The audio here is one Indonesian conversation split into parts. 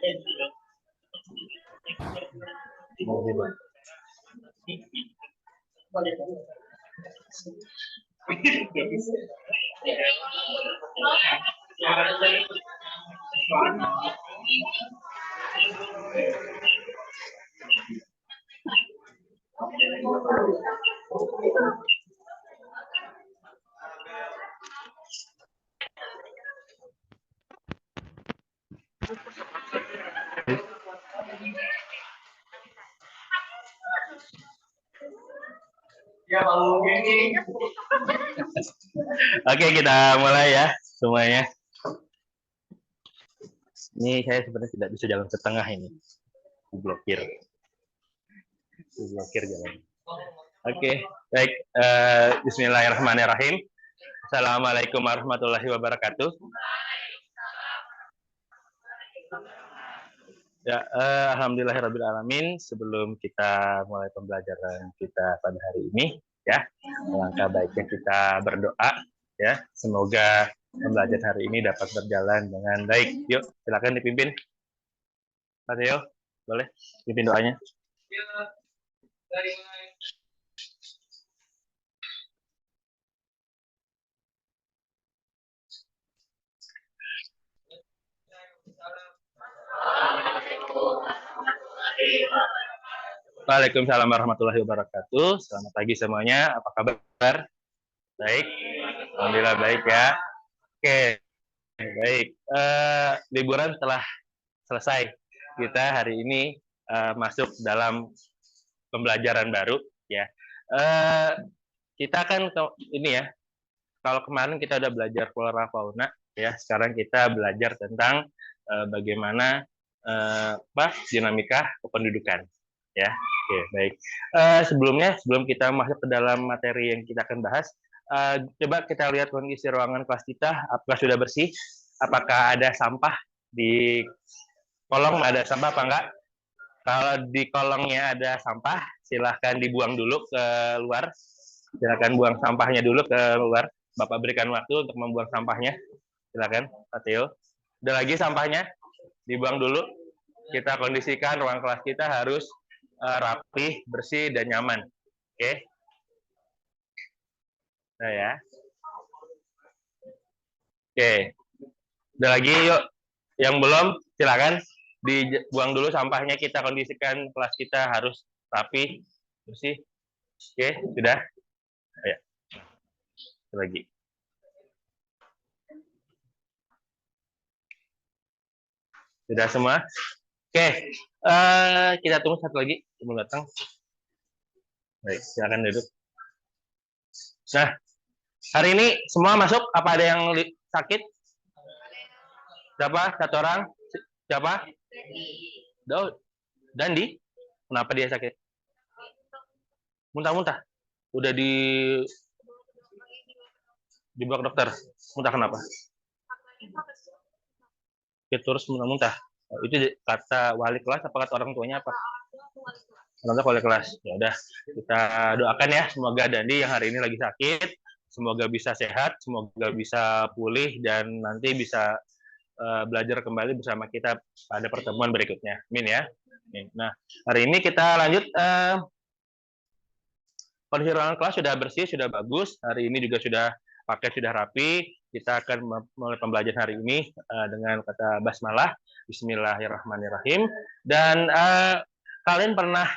Oke, kita mulai ya semuanya. Ini saya sebenarnya tidak bisa jalan ke tengah ini. Diblokir jalan. Oke, baik. Bismillahirrahmanirrahim. Assalamualaikum warahmatullahi wabarakatuh. Ya, alhamdulillahirrabbilalamin. Sebelum kita mulai pembelajaran kita pada hari ini, ya, alangkah baiknya kita berdoa, ya. Semoga pembelajaran hari ini dapat berjalan dengan baik. Yuk, silakan dipimpin. Pak Theo, boleh pimpin doanya. Waalaikumsalam warahmatullahi wabarakatuh. Selamat pagi semuanya. Apa kabar? Baik. Alhamdulillah baik ya. Oke, baik. Liburan telah selesai. Kita hari ini masuk dalam pembelajaran baru ya. Kita kan ini ya. Kalau kemarin kita udah belajar flora fauna ya. Sekarang kita belajar tentang bagaimana dinamika kependudukan ya. Oke, baik. Sebelum kita masuk ke dalam materi yang kita akan bahas, coba kita lihat kondisi ruangan kelas kita. Apakah sudah bersih? Apakah ada sampah di kolong? Ada sampah apa enggak? Kalau di kolongnya ada sampah, silahkan dibuang dulu ke luar. Silahkan buang sampahnya dulu ke luar. Bapak berikan waktu untuk membuang sampahnya. Silakan, Pak Theo. Ada lagi sampahnya? Dibuang dulu. Kita kondisikan ruang kelas kita harus rapi, bersih, dan nyaman. Oke? Nah ya. Oke. Ada lagi, yuk. Yang belum, silakan dibuang dulu sampahnya. Kita kondisikan kelas kita harus rapi, bersih. Oke, sudah? Ayo. Lagi. Sudah semua? Oke, kita tunggu satu lagi sebelum datang. Baik, silakan duduk. Nah, hari ini semua masuk? Apa ada yang sakit? Siapa? Satu orang? Siapa? Daud. Dandi? Kenapa dia sakit? Muntah-muntah? Udah di blok dokter? Muntah kenapa? Terus muntah-muntah. Itu kata wali kelas apa kata orang tuanya apa? Orang wali kelas. Ya udah, kita doakan ya semoga Dandi yang hari ini lagi sakit semoga bisa sehat, semoga bisa pulih dan nanti bisa belajar kembali bersama kita pada pertemuan berikutnya. Amin ya. Nah, hari ini kita lanjut kondisi ruangan kelas sudah bersih, sudah bagus. Hari ini juga sudah rapi. Kita akan mulai pembelajaran hari ini dengan kata basmalah, Bismillahirrahmanirrahim. Dan kalian pernah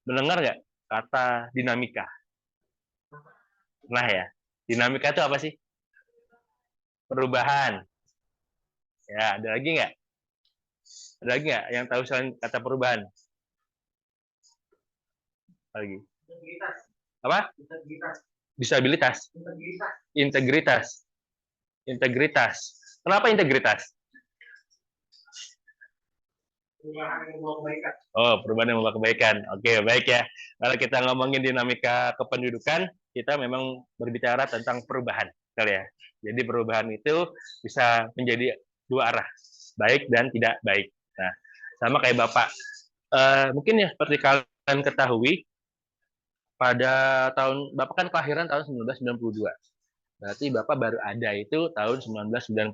mendengar nggak kata dinamika? Nah ya, dinamika itu apa sih? Perubahan. Ya, ada lagi nggak? Ada lagi nggak yang tahu selain kata perubahan? Lagi. Apa? Disabilitas. Integritas. Kenapa integritas? Oh, perubahan yang membawa kebaikan. Oke, baik ya. Kalau kita ngomongin dinamika kependudukan, kita memang berbicara tentang perubahan, kali ya. Jadi perubahan itu bisa menjadi dua arah, baik dan tidak baik. Nah, sama kayak Bapak. Mungkin ya seperti kalian ketahui, pada Bapak kan kelahiran tahun 1992. Berarti Bapak baru ada itu tahun 1992.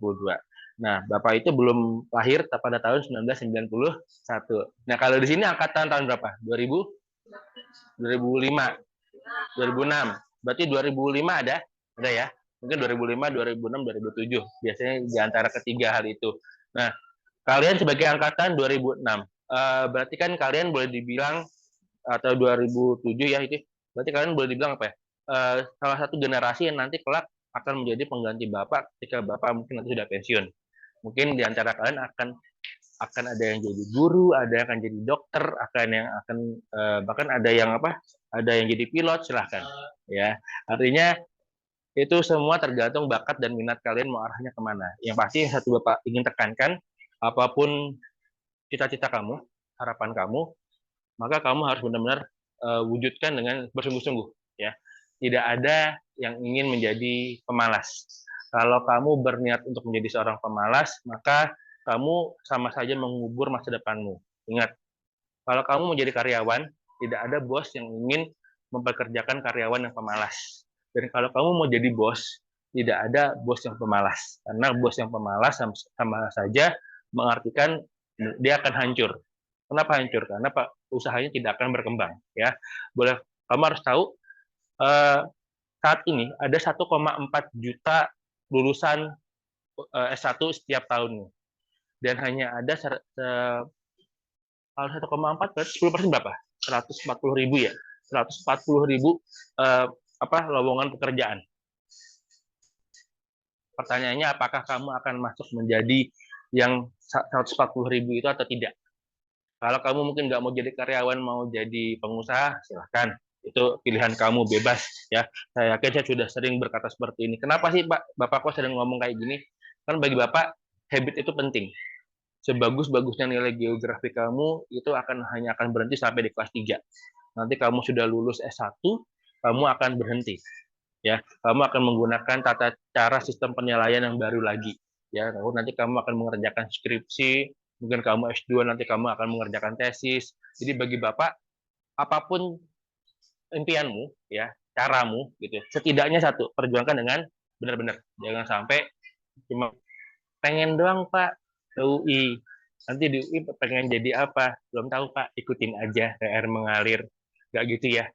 Nah, Bapak itu belum lahir pada tahun 1991. Nah, kalau di sini angkatan tahun berapa? 2000, 2005, 2006. Berarti 2005 ada? Ada ya? Mungkin 2005, 2006, 2007. Biasanya di antara ketiga hal itu. Nah, kalian sebagai angkatan 2006. Berarti kan kalian boleh dibilang, atau 2007 ya itu. Berarti kalian boleh dibilang apa ya? Salah satu generasi yang nanti kelak akan menjadi pengganti Bapak ketika Bapak mungkin nanti sudah pensiun. Mungkin di antara kalian akan ada yang jadi guru, ada yang akan jadi dokter, akan yang akan bahkan ada yang apa? Ada yang jadi pilot, silahkan. Ya, artinya itu semua tergantung bakat dan minat kalian mau arahnya kemana. Yang pasti yang satu Bapak ingin tekankan, apapun cita-cita kamu, harapan kamu, maka kamu harus benar-benar wujudkan dengan bersungguh-sungguh. Ya, tidak ada yang ingin menjadi pemalas. Kalau kamu berniat untuk menjadi seorang pemalas, maka kamu sama saja mengubur masa depanmu. Ingat, kalau kamu menjadi karyawan, tidak ada bos yang ingin mempekerjakan karyawan yang pemalas. Dan kalau kamu mau jadi bos, tidak ada bos yang pemalas. Karena bos yang pemalas sama saja mengartikan dia akan hancur. Kenapa hancur? Karena usahanya tidak akan berkembang. Ya, boleh. Kamu harus tahu saat ini ada 1,4 juta lulusan S1 setiap tahunnya. Dan hanya ada kalau 1,4 berarti 10% berapa? 140.000 ya. 140.000 lowongan pekerjaan. Pertanyaannya, apakah kamu akan masuk menjadi yang 140.000 itu atau tidak? Kalau kamu mungkin nggak mau jadi karyawan, mau jadi pengusaha, silahkan. Itu pilihan kamu, bebas. Ya, saya yakin saya sudah sering berkata seperti ini. Kenapa sih Pak, Bapak kok sering ngomong kayak gini? Kan bagi Bapak, habit itu penting. Sebagus-bagusnya nilai geografi kamu, itu hanya akan berhenti sampai di kelas 3. Nanti kamu sudah lulus S1, kamu akan berhenti. Ya, kamu akan menggunakan tata cara sistem penilaian yang baru lagi. Ya, nanti kamu akan mengerjakan skripsi, mungkin kamu S2 nanti kamu akan mengerjakan tesis. Jadi bagi Bapak, apapun impianmu, ya, caramu gitu. Setidaknya satu, perjuangkan dengan benar-benar. Jangan sampai cuma pengen doang, Pak, ke UI. Nanti di UI pengen jadi apa? Belum tahu, Pak. Ikutin aja, kayak air mengalir. Gak gitu ya.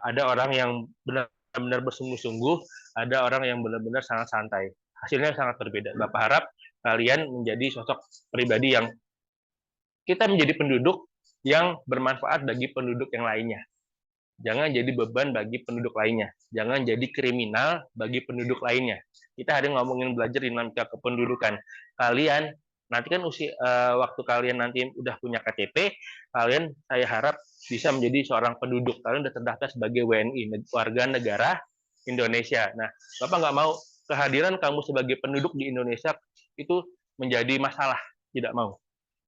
Ada orang yang benar-benar bersungguh-sungguh, ada orang yang benar-benar sangat santai. Hasilnya sangat berbeda. Bapak harap kalian menjadi sosok pribadi yang kita menjadi penduduk yang bermanfaat bagi penduduk yang lainnya. Jangan jadi beban bagi penduduk lainnya. Jangan jadi kriminal bagi penduduk lainnya. Kita hari ngomongin belajar dinamika kependudukan. Kalian nanti kan waktu kalian nanti udah punya KTP, kalian saya harap bisa menjadi seorang penduduk. Kalian udah terdaftar sebagai WNI, warga negara Indonesia. Nah, Bapak nggak mau kehadiran kamu sebagai penduduk di Indonesia itu menjadi masalah. Tidak mau.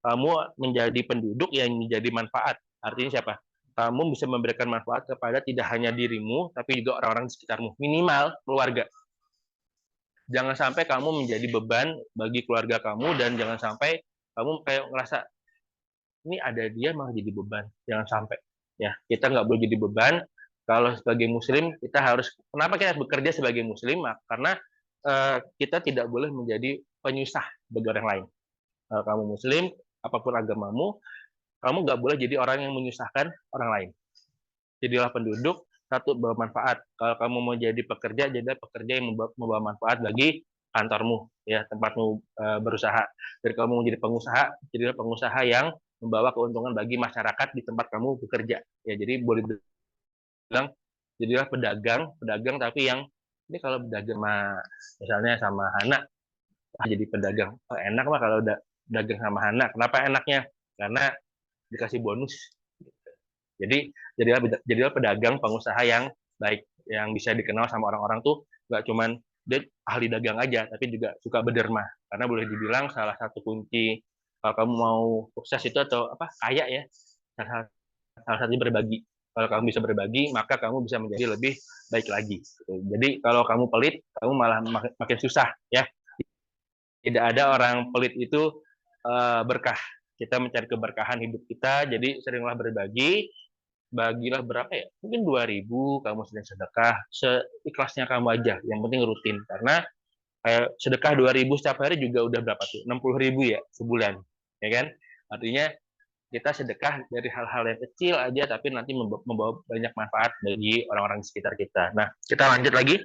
Kamu menjadi penduduk yang menjadi manfaat. Artinya siapa? Kamu bisa memberikan manfaat kepada tidak hanya dirimu, tapi juga orang-orang di sekitarmu. Minimal keluarga. Jangan sampai kamu menjadi beban bagi keluarga kamu, dan jangan sampai kamu kayak ngerasa, ini ada dia malah jadi beban. Jangan sampai. Ya, kita nggak boleh jadi beban. Kalau sebagai muslim, kita harus, kenapa kita bekerja sebagai muslim? Karena kita tidak boleh menjadi penyusah bagi orang lain. Kalau kamu muslim, apapun agamamu, kamu nggak boleh jadi orang yang menyusahkan orang lain. Jadilah penduduk, satu, bawa manfaat. Kalau kamu mau jadi pekerja, jadilah pekerja yang membawa manfaat bagi kantormu, ya, tempatmu berusaha. Dan kamu mau jadi pengusaha, jadilah pengusaha yang membawa keuntungan bagi masyarakat di tempat kamu bekerja. Ya, jadi boleh bilang, jadilah pedagang tapi yang ini kalau pedagang misalnya sama Hana, jadi pedagang. Oh, enak mah kalau udah dagang sama Hana. Kenapa enaknya? Karena dikasih bonus. Jadi jadilah pedagang, pengusaha yang baik, yang bisa dikenal sama orang-orang tuh nggak cuman dia ahli dagang aja, tapi juga suka berderma. Karena boleh dibilang salah satu kunci kalau kamu mau sukses itu atau apa kaya ya, salah satunya berbagi. Kalau kamu bisa berbagi, maka kamu bisa menjadi lebih baik lagi. Jadi kalau kamu pelit, kamu malah makin susah ya. Tidak ada orang pelit itu berkah. Kita mencari keberkahan hidup kita, jadi seringlah berbagi. Bagilah berapa ya? Mungkin 2.000, kamu sedang sedekah, seikhlasnya kamu aja. Yang penting rutin. Karena Kayak sedekah 2.000 setiap hari juga udah berapa tuh? 60.000 ya sebulan, ya kan? Artinya kita sedekah dari hal-hal yang kecil aja tapi nanti membawa banyak manfaat bagi orang-orang di sekitar kita. Nah, kita lanjut lagi.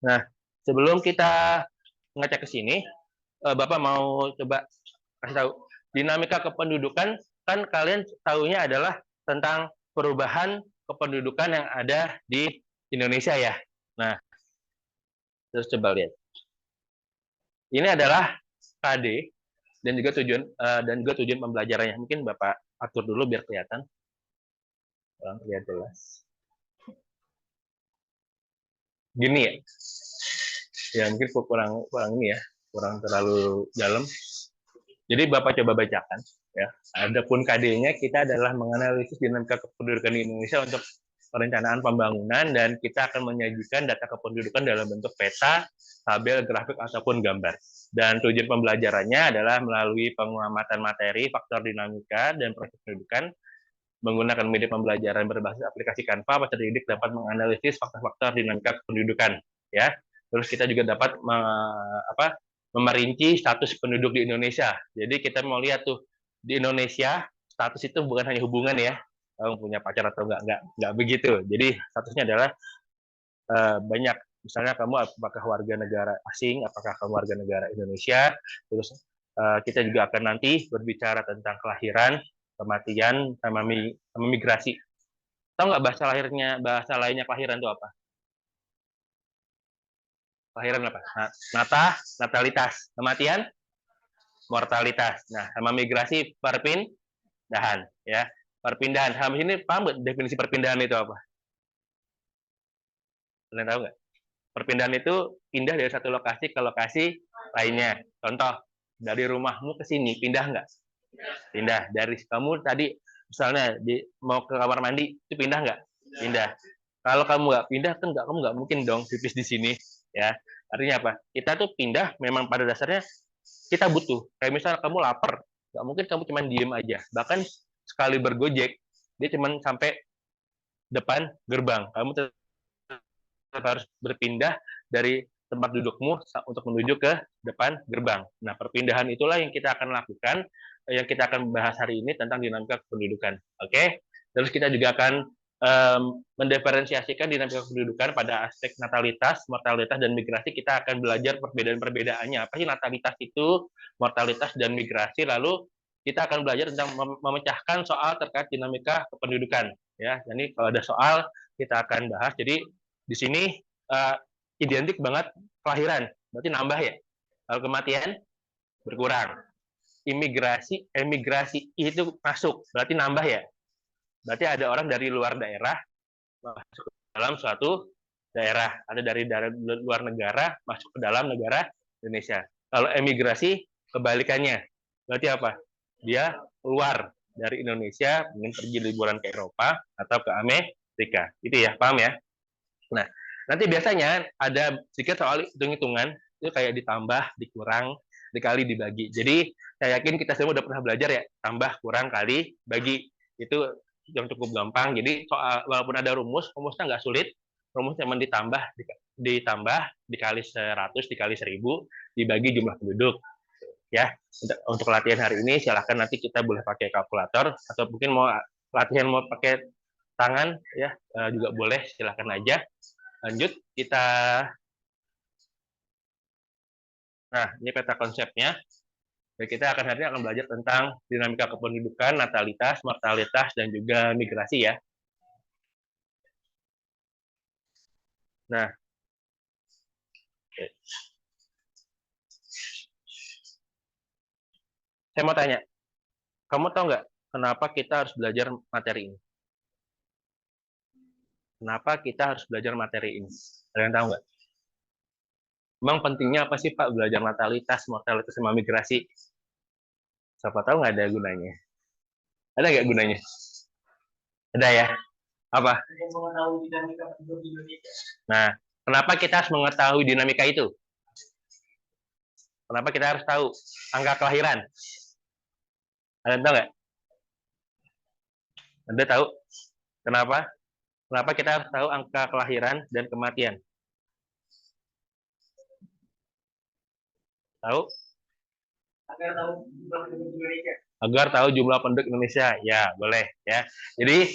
Nah, sebelum kita ngecek ke sini, Bapak mau coba kasih tahu dinamika kependudukan, kan kalian tahunya adalah tentang perubahan kependudukan yang ada di Indonesia ya. Nah, terus coba lihat. Ini adalah KD dan juga tujuan pembelajarannya. Mungkin Bapak atur dulu biar kelihatan. Lihat jelas. Gini ya. Ya mungkin kurang ini ya, kurang terlalu dalam. Jadi Bapak coba bacakan ya. Adapun KD-nya kita adalah menganalisis dinamika kependudukan di Indonesia untuk perencanaan pembangunan dan kita akan menyajikan data kependudukan dalam bentuk peta, tabel, grafik ataupun gambar. Dan tujuan pembelajarannya adalah melalui pengamatan materi, faktor dinamika dan proses pendidikan menggunakan media pembelajaran berbasis aplikasi Canva, peserta didik dapat menganalisis faktor-faktor dinamika kependudukan ya. Terus kita juga dapat memerinci status penduduk di Indonesia. Jadi kita mau lihat tuh di Indonesia status itu bukan hanya hubungan ya, kamu punya pacar atau enggak begitu. Jadi statusnya adalah banyak, misalnya kamu apakah warga negara asing, apakah kamu warga negara Indonesia. Terus kita juga akan nanti berbicara tentang kelahiran, kematian, sama migrasi. Tahu nggak bahasa lainnya kelahiran itu apa? Kelahiran apa? Natalitas. Kematian, mortalitas. Nah, sama migrasi, perpindahan, ya. Perpindahan. Habis ini paham nggak definisi perpindahan itu apa? Kalian tahu nggak? Perpindahan itu pindah dari satu lokasi ke lokasi lainnya. Contoh, dari rumahmu ke sini, pindah nggak? Pindah. Dari kamu tadi, misalnya mau ke kamar mandi, itu pindah nggak? Pindah. Kalau kamu nggak pindah, kan kamu nggak mungkin dong pipis di sini. Ya, artinya apa? Kita tuh pindah memang pada dasarnya kita butuh. Kayak misalnya kamu lapar, nggak mungkin kamu cuma diem aja. Bahkan sekali bergojek, dia cuma sampai depan gerbang. Kamu harus berpindah dari tempat dudukmu untuk menuju ke depan gerbang. Nah, perpindahan itulah yang kita akan lakukan, yang kita akan bahas hari ini tentang dinamika kependudukan. Oke? Terus kita juga akan mendiferensiasikan dinamika kependudukan pada aspek natalitas, mortalitas, dan migrasi. Kita akan belajar perbedaan-perbedaannya. Apa sih natalitas itu, mortalitas, dan migrasi. Lalu kita akan belajar tentang memecahkan soal terkait dinamika kependudukan. Ya, jadi kalau ada soal kita akan bahas. Jadi di sini identik banget kelahiran, berarti nambah ya. Kalau kematian berkurang. Emigrasi itu masuk, berarti nambah ya. Berarti ada orang dari luar daerah masuk ke dalam suatu daerah, ada dari luar negara masuk ke dalam negara Indonesia. Kalau emigrasi kebalikannya, berarti apa? Dia keluar dari Indonesia, ingin pergi liburan ke Eropa atau ke Amerika. Itu ya, paham ya? Nah, nanti biasanya ada sedikit soal hitung-hitungan, itu kayak ditambah, dikurang, dikali, dibagi. Jadi, saya yakin kita semua udah pernah belajar ya, tambah, kurang, kali, bagi. Itu yang cukup gampang. Jadi, walaupun ada rumusnya nggak sulit. Rumus cuma ditambah, dikali 100, dikali 1000, dibagi jumlah penduduk. Ya, untuk latihan hari ini, silahkan nanti kita boleh pakai kalkulator, atau mungkin mau latihan mau pakai tangan, ya juga boleh, silahkan aja. Lanjut, nah ini peta konsepnya. Dan kita hari ini akan belajar tentang dinamika kependudukan, natalitas, mortalitas, dan juga migrasi ya. Nah, saya mau tanya, kamu tahu nggak kenapa kita harus belajar materi ini? Kenapa kita harus belajar materi ini? Kalian tahu nggak? Emang pentingnya apa sih Pak belajar natalitas, mortalitas, sama migrasi? Siapa tahu nggak ada gunanya? Ada nggak gunanya? Ada ya? Apa? Nah, kenapa kita harus mengetahui dinamika itu? Kenapa kita harus tahu angka kelahiran? Kalian tahu nggak? Anda tahu kenapa? Kenapa kita harus tahu angka kelahiran dan kematian? Tahu? Agar tahu jumlah penduduk Indonesia. Ya, boleh ya. Jadi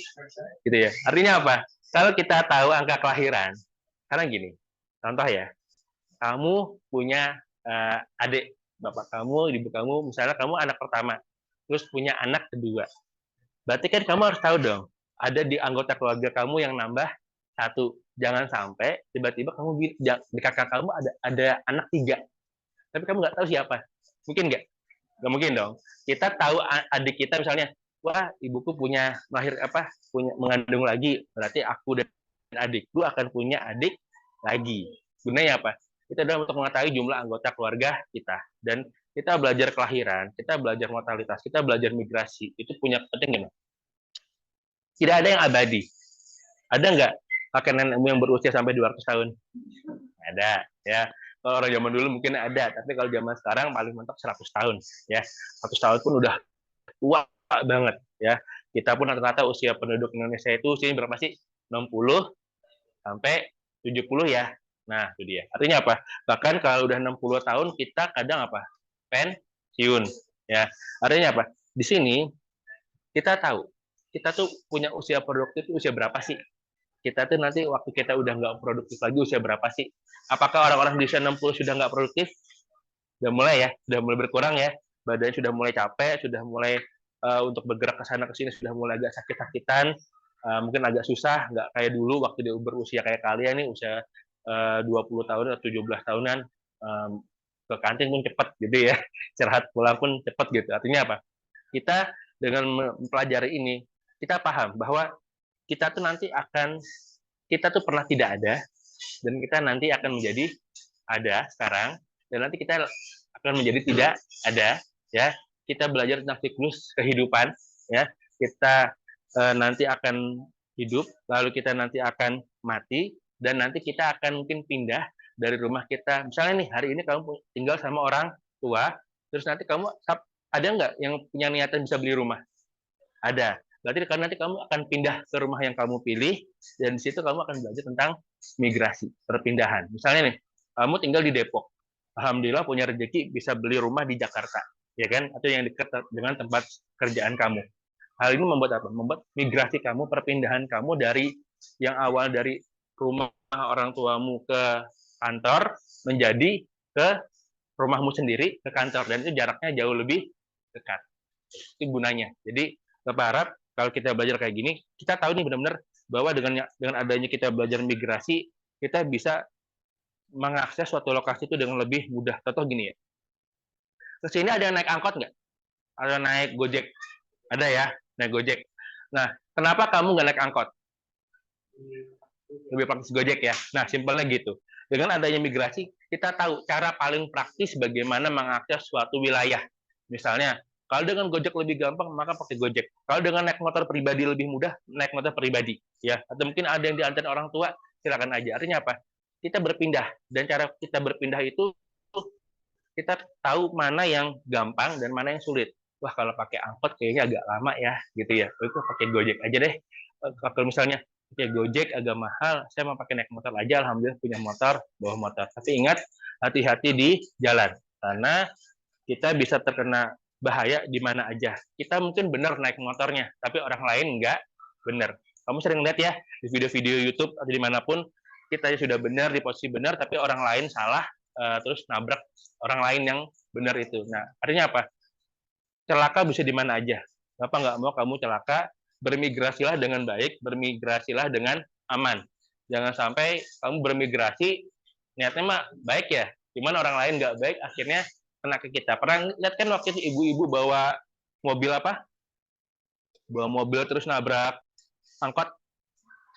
gitu ya. Artinya apa? Kalau kita tahu angka kelahiran, karena gini. Contoh ya. Kamu punya adik, bapak kamu, ibu kamu, misalnya kamu anak pertama, terus punya anak kedua. Berarti kan kamu harus tahu dong, ada di anggota keluarga kamu yang nambah satu. Jangan sampai tiba-tiba kamu di kakak kamu ada anak tiga, tapi kamu nggak tahu siapa. Mungkin nggak? Nggak mungkin dong. Kita tahu adik kita misalnya, wah ibuku punya mengandung lagi, berarti aku dan adikku akan punya adik lagi. Gunanya apa? Itu adalah untuk mengetahui jumlah anggota keluarga kita. Dan kita belajar kelahiran, kita belajar mortalitas, kita belajar migrasi. Itu punya penting gimana? Tidak ada yang abadi. Ada nggak kakek nenekmu yang berusia sampai 200 tahun? Ada, ya. Kalau orang zaman dulu mungkin ada, tapi kalau zaman sekarang paling mentok 100 tahun, ya. 100 tahun pun udah tua banget, ya. Kita pun rata-rata usia penduduk Indonesia itu usianya berapa sih? 60 sampai 70 ya. Nah, itu dia. Artinya apa? Bahkan kalau udah 60 tahun kita kadang apa? Pensiun, ya. Artinya apa? Di sini kita tahu kita tuh punya usia produktif usia berapa sih? Kita tuh nanti waktu kita udah nggak produktif lagi usia berapa sih? Apakah orang-orang di usia 60 sudah nggak produktif? Sudah mulai ya, sudah mulai berkurang ya. Badannya sudah mulai capek, sudah mulai untuk bergerak ke sana ke sini sudah mulai agak sakit-sakitan, mungkin agak susah, nggak kayak dulu waktu dia berusia kayak kalian nih usia 20 tahun atau 17 tahunan, ke kantin pun cepat gitu ya, istirahat pulang pun cepat gitu. Artinya apa? Kita dengan mempelajari ini, kita paham bahwa kita tuh nanti kita tuh pernah tidak ada, dan kita nanti akan menjadi ada sekarang, dan nanti kita akan menjadi tidak ada, ya. Kita belajar tentang siklus kehidupan, ya. Kita nanti akan hidup, lalu kita nanti akan mati, dan nanti kita akan mungkin pindah dari rumah kita. Misalnya nih, hari ini kamu tinggal sama orang tua, terus nanti kamu ada nggak yang punya niatan bisa beli rumah? Ada. Berarti karena nanti kamu akan pindah ke rumah yang kamu pilih, dan di situ kamu akan belajar tentang migrasi, perpindahan. Misalnya nih, kamu tinggal di Depok. Alhamdulillah punya rezeki bisa beli rumah di Jakarta, ya kan? Atau yang dekat dengan tempat kerjaan kamu. Hal ini membuat apa? Membuat migrasi kamu, perpindahan kamu dari yang awal dari rumah orang tuamu ke kantor menjadi ke rumahmu sendiri ke kantor, dan itu jaraknya jauh lebih dekat. Itu gunanya. Jadi saya berharap kalau kita belajar kayak gini, kita tahu nih benar-benar bahwa dengan adanya kita belajar migrasi, kita bisa mengakses suatu lokasi itu dengan lebih mudah. Contoh gini ya, kesini ada yang naik angkot nggak? Ada naik Gojek? Ada ya, naik Gojek. Nah, kenapa kamu nggak naik angkot? Lebih praktis Gojek ya. Nah, simpelnya gitu. Dengan adanya migrasi, kita tahu cara paling praktis bagaimana mengakses suatu wilayah. Misalnya, kalau dengan Gojek lebih gampang, maka pakai Gojek. Kalau dengan naik motor pribadi lebih mudah, naik motor pribadi. Ya, atau mungkin ada yang diantar orang tua, silakan aja. Artinya apa? Kita berpindah. Dan cara kita berpindah itu, kita tahu mana yang gampang dan mana yang sulit. Wah, kalau pakai angkot kayaknya agak lama ya, gitu ya. Itu pakai Gojek aja deh. Kalau misalnya pakai Gojek agak mahal, saya mau pakai naik motor aja. Alhamdulillah punya motor, bawa motor. Tapi ingat, hati-hati di jalan. Karena kita bisa terkena bahaya di mana aja. Kita mungkin benar naik motornya, tapi orang lain nggak benar. Kamu sering lihat ya, di video-video YouTube atau dimanapun, kita sudah benar, di posisi benar, tapi orang lain salah, terus nabrak orang lain yang benar itu. Nah, artinya apa? Celaka bisa di mana aja. Bapak nggak mau kamu celaka, bermigrasilah dengan baik, bermigrasilah dengan aman. Jangan sampai kamu bermigrasi, niatnya mah baik ya, cuman orang lain nggak baik, akhirnya kena ke kita. Pernah lihat kan waktu itu ibu-ibu bawa mobil apa? Bawa mobil terus nabrak angkot.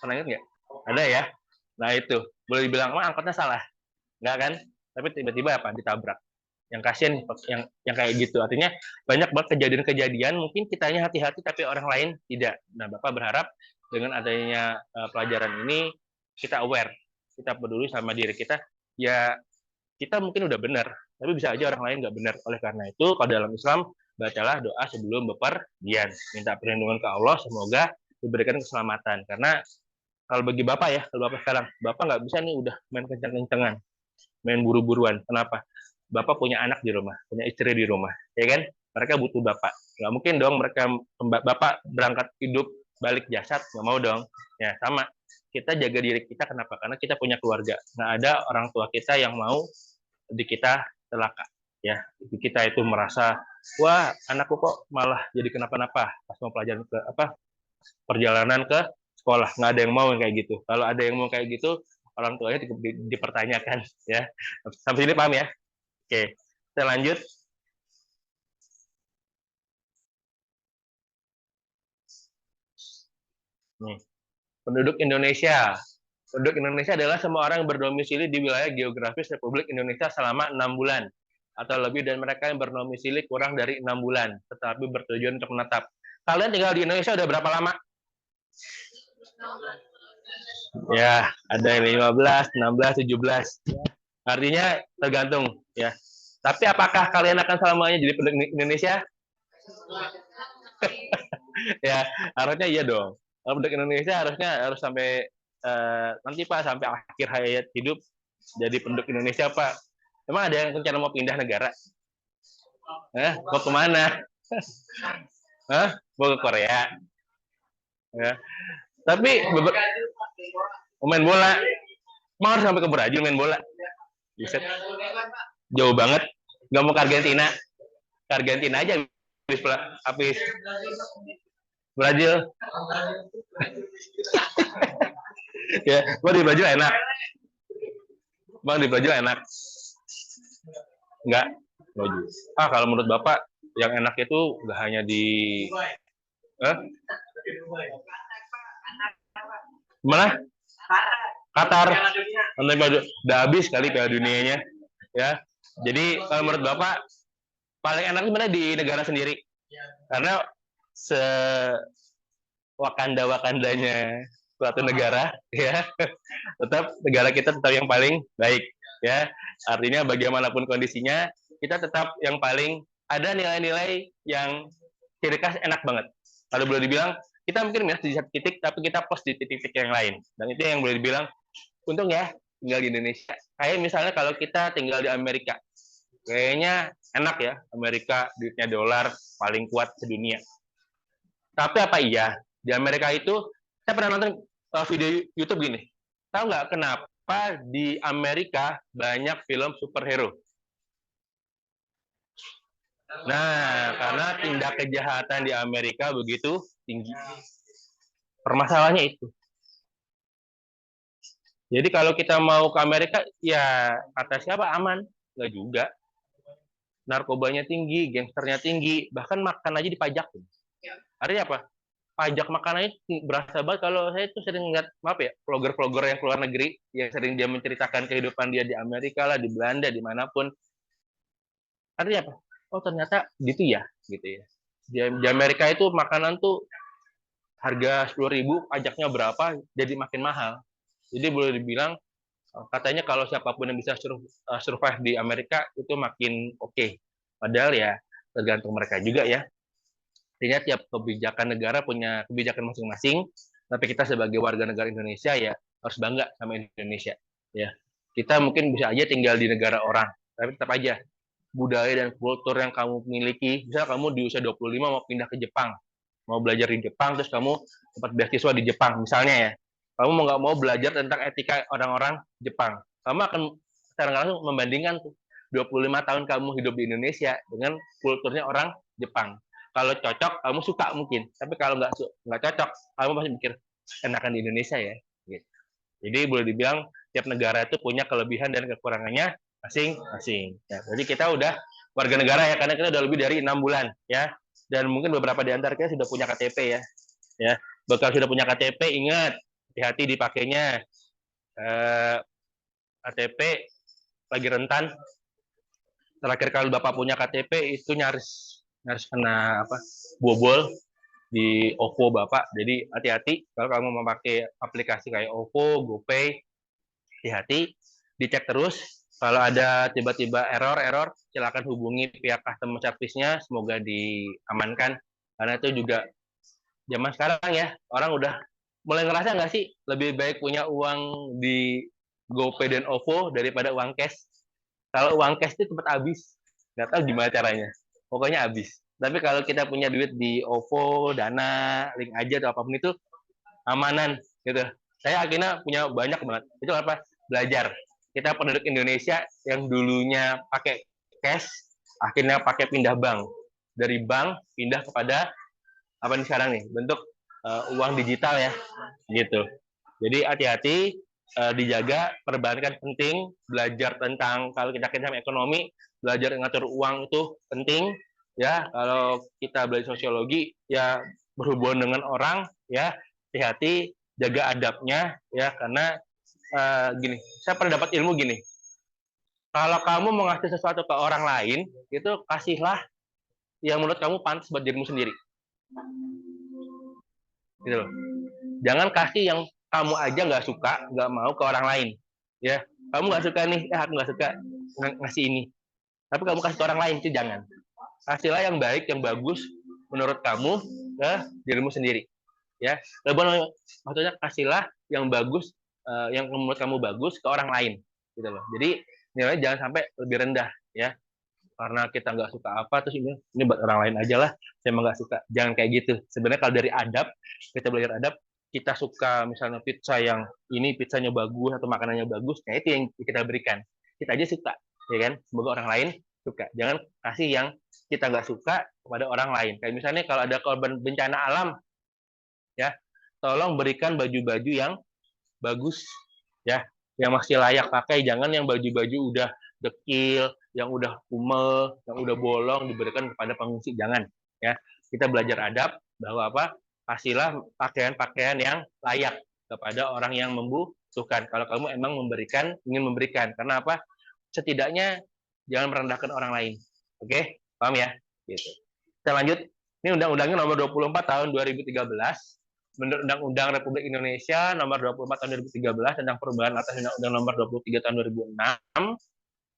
Pernah ingat nggak? Ada ya? Nah itu, boleh dibilang, angkotnya salah. Nggak kan? Tapi tiba-tiba apa? Ditabrak. Yang kasihan yang kayak gitu. Artinya banyak banget kejadian-kejadian, mungkin kitanya hati-hati tapi orang lain tidak. Nah, Bapak berharap dengan adanya pelajaran ini, kita aware, kita peduli sama diri kita. Ya, kita mungkin udah benar, tapi bisa aja orang lain nggak benar. Oleh karena itu, kalau dalam Islam, bacalah doa sebelum bepergian. Minta perlindungan ke Allah, semoga diberikan keselamatan. Karena Kalau bagi bapak ya, kalau bapak sekarang, bapak nggak bisa nih udah main kencang-kencangan, main buru-buruan. Kenapa? Bapak punya anak di rumah, punya istri di rumah, ya kan? Mereka butuh bapak. Nggak mungkin dong mereka bapak berangkat hidup balik jasad, nggak mau dong. Ya sama. Kita jaga diri kita kenapa? Karena kita punya keluarga. Nggak ada orang tua kita yang mau di kita celaka. Ya, kita itu merasa, wah anakku kok malah jadi kenapa-napa pas mau pelajaran ke apa perjalanan ke sekolah, nggak ada yang mau yang kayak gitu. Kalau ada yang mau kayak gitu, orang tuanya dipertanyakan ya. Sampai sini paham ya? Oke, kita lanjut. Nih, penduduk Indonesia. Penduduk Indonesia adalah semua orang yang berdomisili di wilayah geografis Republik Indonesia selama 6 bulan atau lebih, dan mereka yang berdomisili kurang dari 6 bulan tetapi bertujuan untuk menetap. Kalian tinggal di Indonesia udah berapa lama? Ya, ada yang 15, 16, 17. Artinya tergantung ya. Tapi apakah kalian akan selamanya jadi penduduk Indonesia? Ya, harusnya iya dong. Kalau penduduk Indonesia harus sampai nanti Pak, sampai akhir hayat hidup jadi penduduk Indonesia Pak. Emang ada yang rencana mau pindah negara? Mau kemana? Mau ke Korea? Ya. Tapi main bola, emang harus sampai ke Brazil main bola? Buset. Jauh banget. Gak mau ke Argentina? Ke Argentina aja habis Brazil. Ya, bang di Brazil enak. Bang di Brazil enak. Enggak. Kalau menurut Bapak yang enak itu nggak hanya di mana? Qatar. Udah habis kali Piala Dunianya. Ya. Jadi kalau menurut Bapak paling enak sebenarnya di negara sendiri. Karena Wakandanya suatu negara ya, tetap negara kita tetap yang paling baik ya. Artinya bagaimanapun kondisinya kita tetap yang paling ada nilai-nilai yang ciri khas enak banget. Kalau boleh dibilang kita mungkin minus di satu titik tapi kita plus di titik-titik yang lain, dan itu yang boleh dibilang untung ya tinggal di Indonesia. Kayak misalnya kalau kita tinggal di Amerika, kayaknya enak ya, Amerika duitnya dolar paling kuat sedunia. Tapi apa iya di Amerika itu, saya pernah nonton video YouTube gini, tahu nggak kenapa di Amerika banyak film superhero? Nah, karena tindak kejahatan di Amerika begitu tinggi. Permasalahannya itu. Jadi kalau kita mau ke Amerika, ya kata siapa aman? Nggak juga. Narkobanya tinggi, gangsternya tinggi, bahkan makan aja dipajakin. Artinya apa? Pajak makanannya berasa banget. Kalau saya tuh sering ngeliat, maaf ya, vlogger-vlogger yang keluar negeri, yang sering dia menceritakan kehidupan dia di Amerika lah, di Belanda, dimanapun. Artinya apa? Oh ternyata gitu ya, gitu ya. Di Amerika itu makanan tuh harga 10.000, pajaknya berapa, jadi makin mahal. Jadi boleh dibilang, katanya kalau siapapun yang bisa survive di Amerika, itu makin oke. Padahal ya, tergantung mereka juga ya. Artinya tiap kebijakan negara punya kebijakan masing-masing, tapi kita sebagai warga negara Indonesia ya harus bangga sama Indonesia. Ya, kita mungkin bisa aja tinggal di negara orang, tapi tetap aja budaya dan kultur yang kamu miliki. Misal kamu di usia 25 mau pindah ke Jepang, mau belajar di Jepang, terus kamu dapat beasiswa di Jepang, misalnya ya. Kamu mau nggak mau belajar tentang etika orang-orang Jepang. Kamu akan secara langsung membandingkan tuh 25 tahun kamu hidup di Indonesia dengan kulturnya orang Jepang. Kalau cocok, kamu suka mungkin. Tapi kalau nggak cocok, kamu pasti mikir, enakan di Indonesia ya. Gitu. Jadi boleh dibilang, tiap negara itu punya kelebihan dan kekurangannya masing-masing. Ya, jadi kita udah warga negara ya, karena kita udah lebih dari 6 bulan. Ya. Dan mungkin beberapa di antara kita sudah punya KTP ya. Ya, bakal sudah punya KTP, ingat, hati-hati dipakainya. KTP lagi rentan. Terakhir kali Bapak punya KTP, itu nyaris kena bobol di OVO Bapak. Jadi hati-hati kalau kamu memakai aplikasi kayak OVO, GoPay, hati-hati, dicek terus. Kalau ada tiba-tiba error, silakan hubungi pihak customer service-nya, semoga diamankan. Karena itu juga zaman sekarang ya, orang udah Mulai ngerasa nggak sih lebih baik punya uang di GoPay dan OVO daripada uang cash? Kalau uang cash itu cepat habis, nggak tahu gimana caranya. Pokoknya habis. Tapi kalau kita punya duit di OVO, Dana, Link aja atau apapun itu amanan gitu. Saya akhirnya punya banyak banget. Itu apa? Belajar. Kita penduduk Indonesia yang dulunya pakai cash, akhirnya pakai pindah bank. Dari bank pindah kepada apa nih sekarang nih? Bentuk uang digital ya, gitu. Jadi hati-hati, dijaga, perbankan penting, belajar tentang kalau kita sama ekonomi, belajar ngatur uang itu penting ya. Kalau kita belajar sosiologi ya berhubungan dengan orang ya, hati-hati, jaga adabnya ya, karena gini, saya pernah dapat ilmu gini, kalau kamu mau ngasih sesuatu ke orang lain, itu kasihlah yang menurut kamu pantas buat dirimu sendiri, gitu loh. Jangan kasih yang kamu aja nggak suka, nggak mau ke orang lain. Ya, kamu nggak suka nih, aku nggak suka ngasih ini. Tapi kamu kasih ke orang lain, itu jangan. Kasihlah yang baik, yang bagus menurut kamu ke dirimu sendiri. Ya, maksudnya kasihlah yang bagus, yang menurut kamu bagus ke orang lain, gitu loh. Jadi nilainya jangan sampai lebih rendah, ya. Karena kita nggak suka apa, terus ini buat orang lain aja lah, saya emang nggak suka. Jangan kayak gitu. Sebenarnya kalau dari adab, kita belajar adab, kita suka misalnya pizza yang ini pizzanya bagus atau makanannya bagus, nah itu yang kita berikan. Kita aja suka, ya kan? Semoga orang lain suka. Jangan kasih yang kita nggak suka kepada orang lain. Kayak misalnya kalau ada korban bencana alam, ya, tolong berikan baju-baju yang bagus, ya, yang masih layak pakai. Jangan yang baju-baju udah dekil, yang udah kumel, yang udah bolong diberikan kepada pengungsi. Jangan, ya. Kita belajar adab bahwa apa? Kasihlah pakaian-pakaian yang layak kepada orang yang membutuhkan. Kalau kamu emang ingin memberikan, karena apa? Setidaknya jangan merendahkan orang lain. Oke, paham ya? Gitu. Kita lanjut. Ini undang-undangnya nomor 24 tahun 2013. Menurut Undang-Undang Republik Indonesia nomor 24 tahun 2013 tentang perubahan atas Undang-Undang nomor 23 tahun 2006,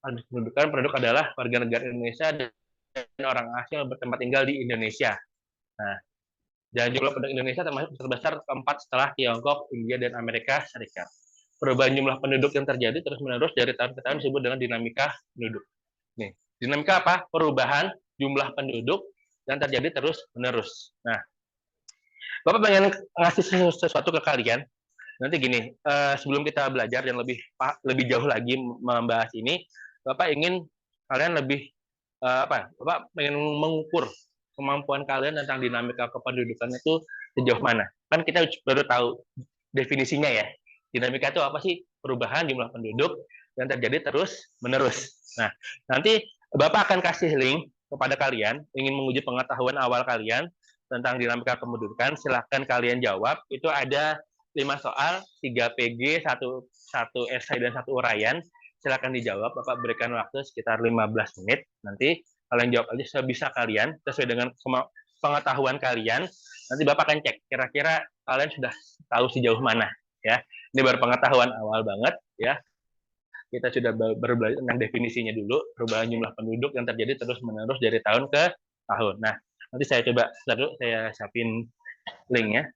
kedudukan penduduk adalah warga negara Indonesia dan orang asing yang bertempat tinggal di Indonesia. Nah, dan jumlah penduduk Indonesia termasuk terbesar keempat setelah Tiongkok, India, dan Amerika Serikat. Perubahan jumlah penduduk yang terjadi terus-menerus dari tahun ke tahun disebut dengan dinamika penduduk. Nih, dinamika apa? Perubahan jumlah penduduk yang terjadi terus-menerus. Nah, Bapak pengen ngasih sesuatu ke kalian. Nanti gini, sebelum kita belajar yang lebih jauh lagi membahas ini, Bapak ingin kalian lebih apa? Bapak pengen mengukur kemampuan kalian tentang dinamika kependudukan itu sejauh mana. Kan kita baru tahu definisinya ya. Dinamika itu apa sih? Perubahan jumlah penduduk yang terjadi terus-menerus. Nah, nanti Bapak akan kasih link kepada kalian, ingin menguji pengetahuan awal kalian tentang dinamika kependudukan, silahkan kalian jawab. Itu ada 5 soal, 3 PG, satu esai, dan 1 uraian. Silahkan dijawab, Bapak berikan waktu sekitar 15 menit. Nanti kalian jawab aja sebisa kalian, sesuai dengan pengetahuan kalian. Nanti Bapak akan cek, kira-kira kalian sudah tahu sejauh mana. Ya, ini baru pengetahuan awal banget. Ya, kita sudah berbelajar tentang definisinya dulu, perubahan jumlah penduduk yang terjadi terus-menerus dari tahun ke tahun. Nah, nanti saya coba, dulu saya siapin linknya.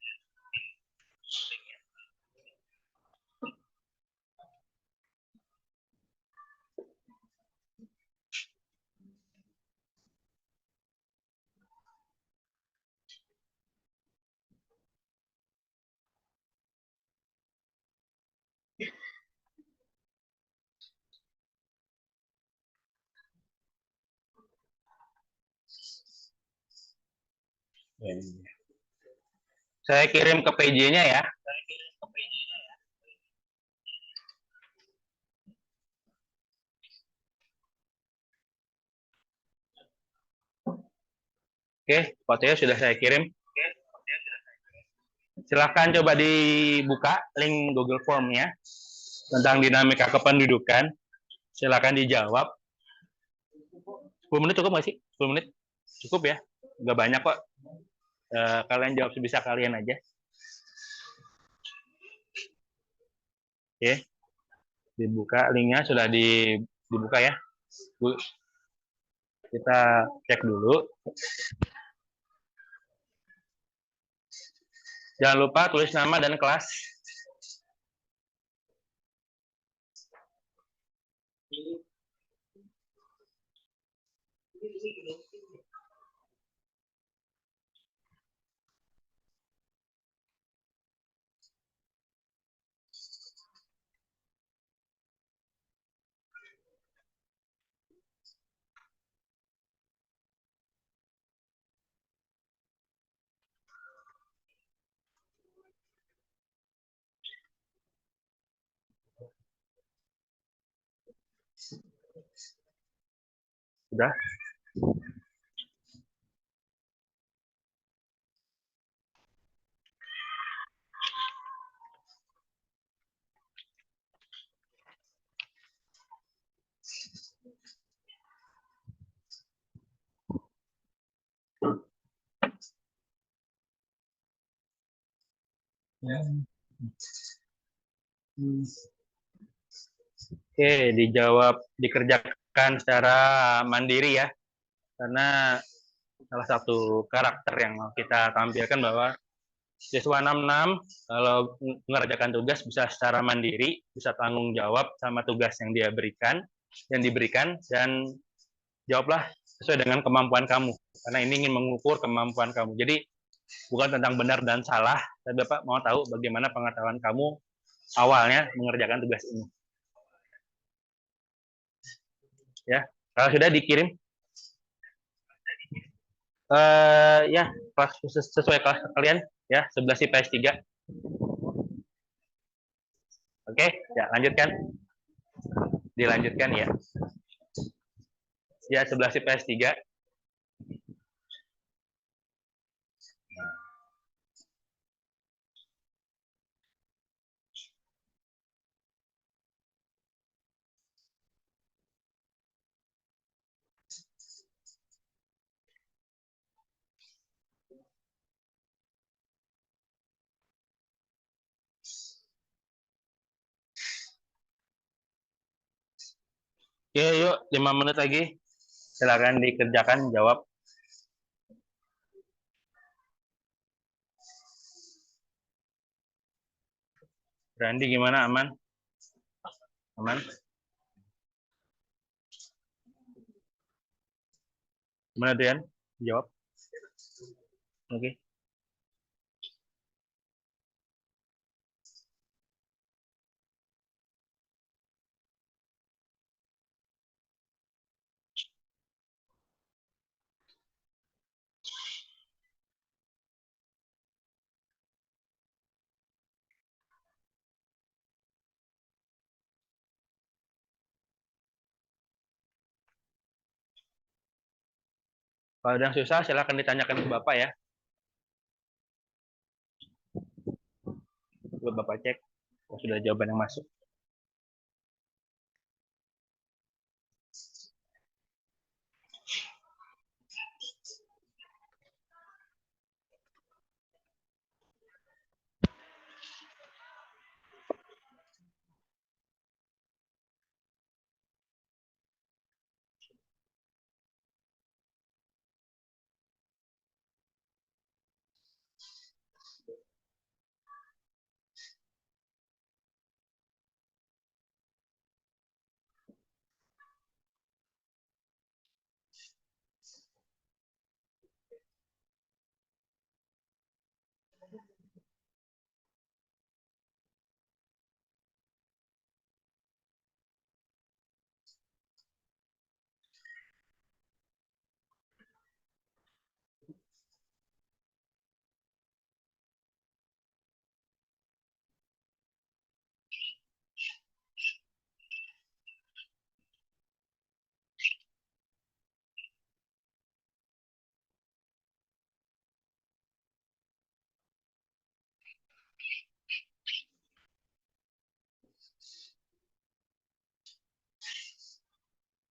Saya kirim ke PJ-nya ya. Oke, fotonya sudah saya kirim. Silahkan coba dibuka link Google Form-nya tentang dinamika kependudukan. Silahkan dijawab. 10 menit cukup nggak sih? 10 menit? Cukup ya? Nggak banyak kok. Kalian jawab sebisa kalian aja. Oke. Dibuka linknya, sudah dibuka ya. Kita cek dulu. Jangan lupa tulis nama dan kelas. Sudah? Oke, dijawab, dikerjakan secara mandiri ya, karena salah satu karakter yang mau kita tampilkan bahwa siswa 66 kalau mengerjakan tugas bisa secara mandiri, bisa tanggung jawab sama tugas yang dia berikan, yang diberikan, dan jawablah sesuai dengan kemampuan kamu, karena ini ingin mengukur kemampuan kamu. Jadi bukan tentang benar dan salah, tapi Bapak mau tahu bagaimana pengetahuan kamu awalnya mengerjakan tugas ini. Ya, kalau sudah dikirim, ya kelas sesuai kelas kalian, ya 11 IPS 3. Oke, ya lanjutkan, dilanjutkan ya. Ya 11 IPS 3. Oke, yuk 5 menit lagi. Silakan dikerjakan, jawab. Randy gimana, aman? Aman? Gimana, Adrian? Jawab. Oke. Kalau ada yang susah, silakan ditanyakan ke Bapak ya. Coba Bapak cek, kalau sudah jawaban yang masuk.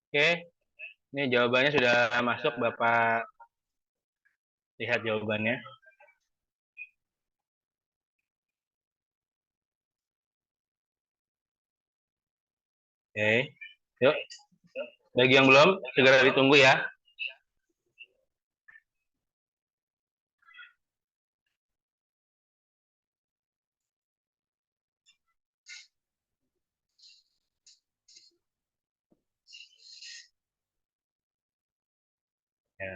Oke, ini jawabannya sudah masuk, Bapak lihat jawabannya. Oke, yuk. Bagi yang belum, segera ditunggu ya. Ya.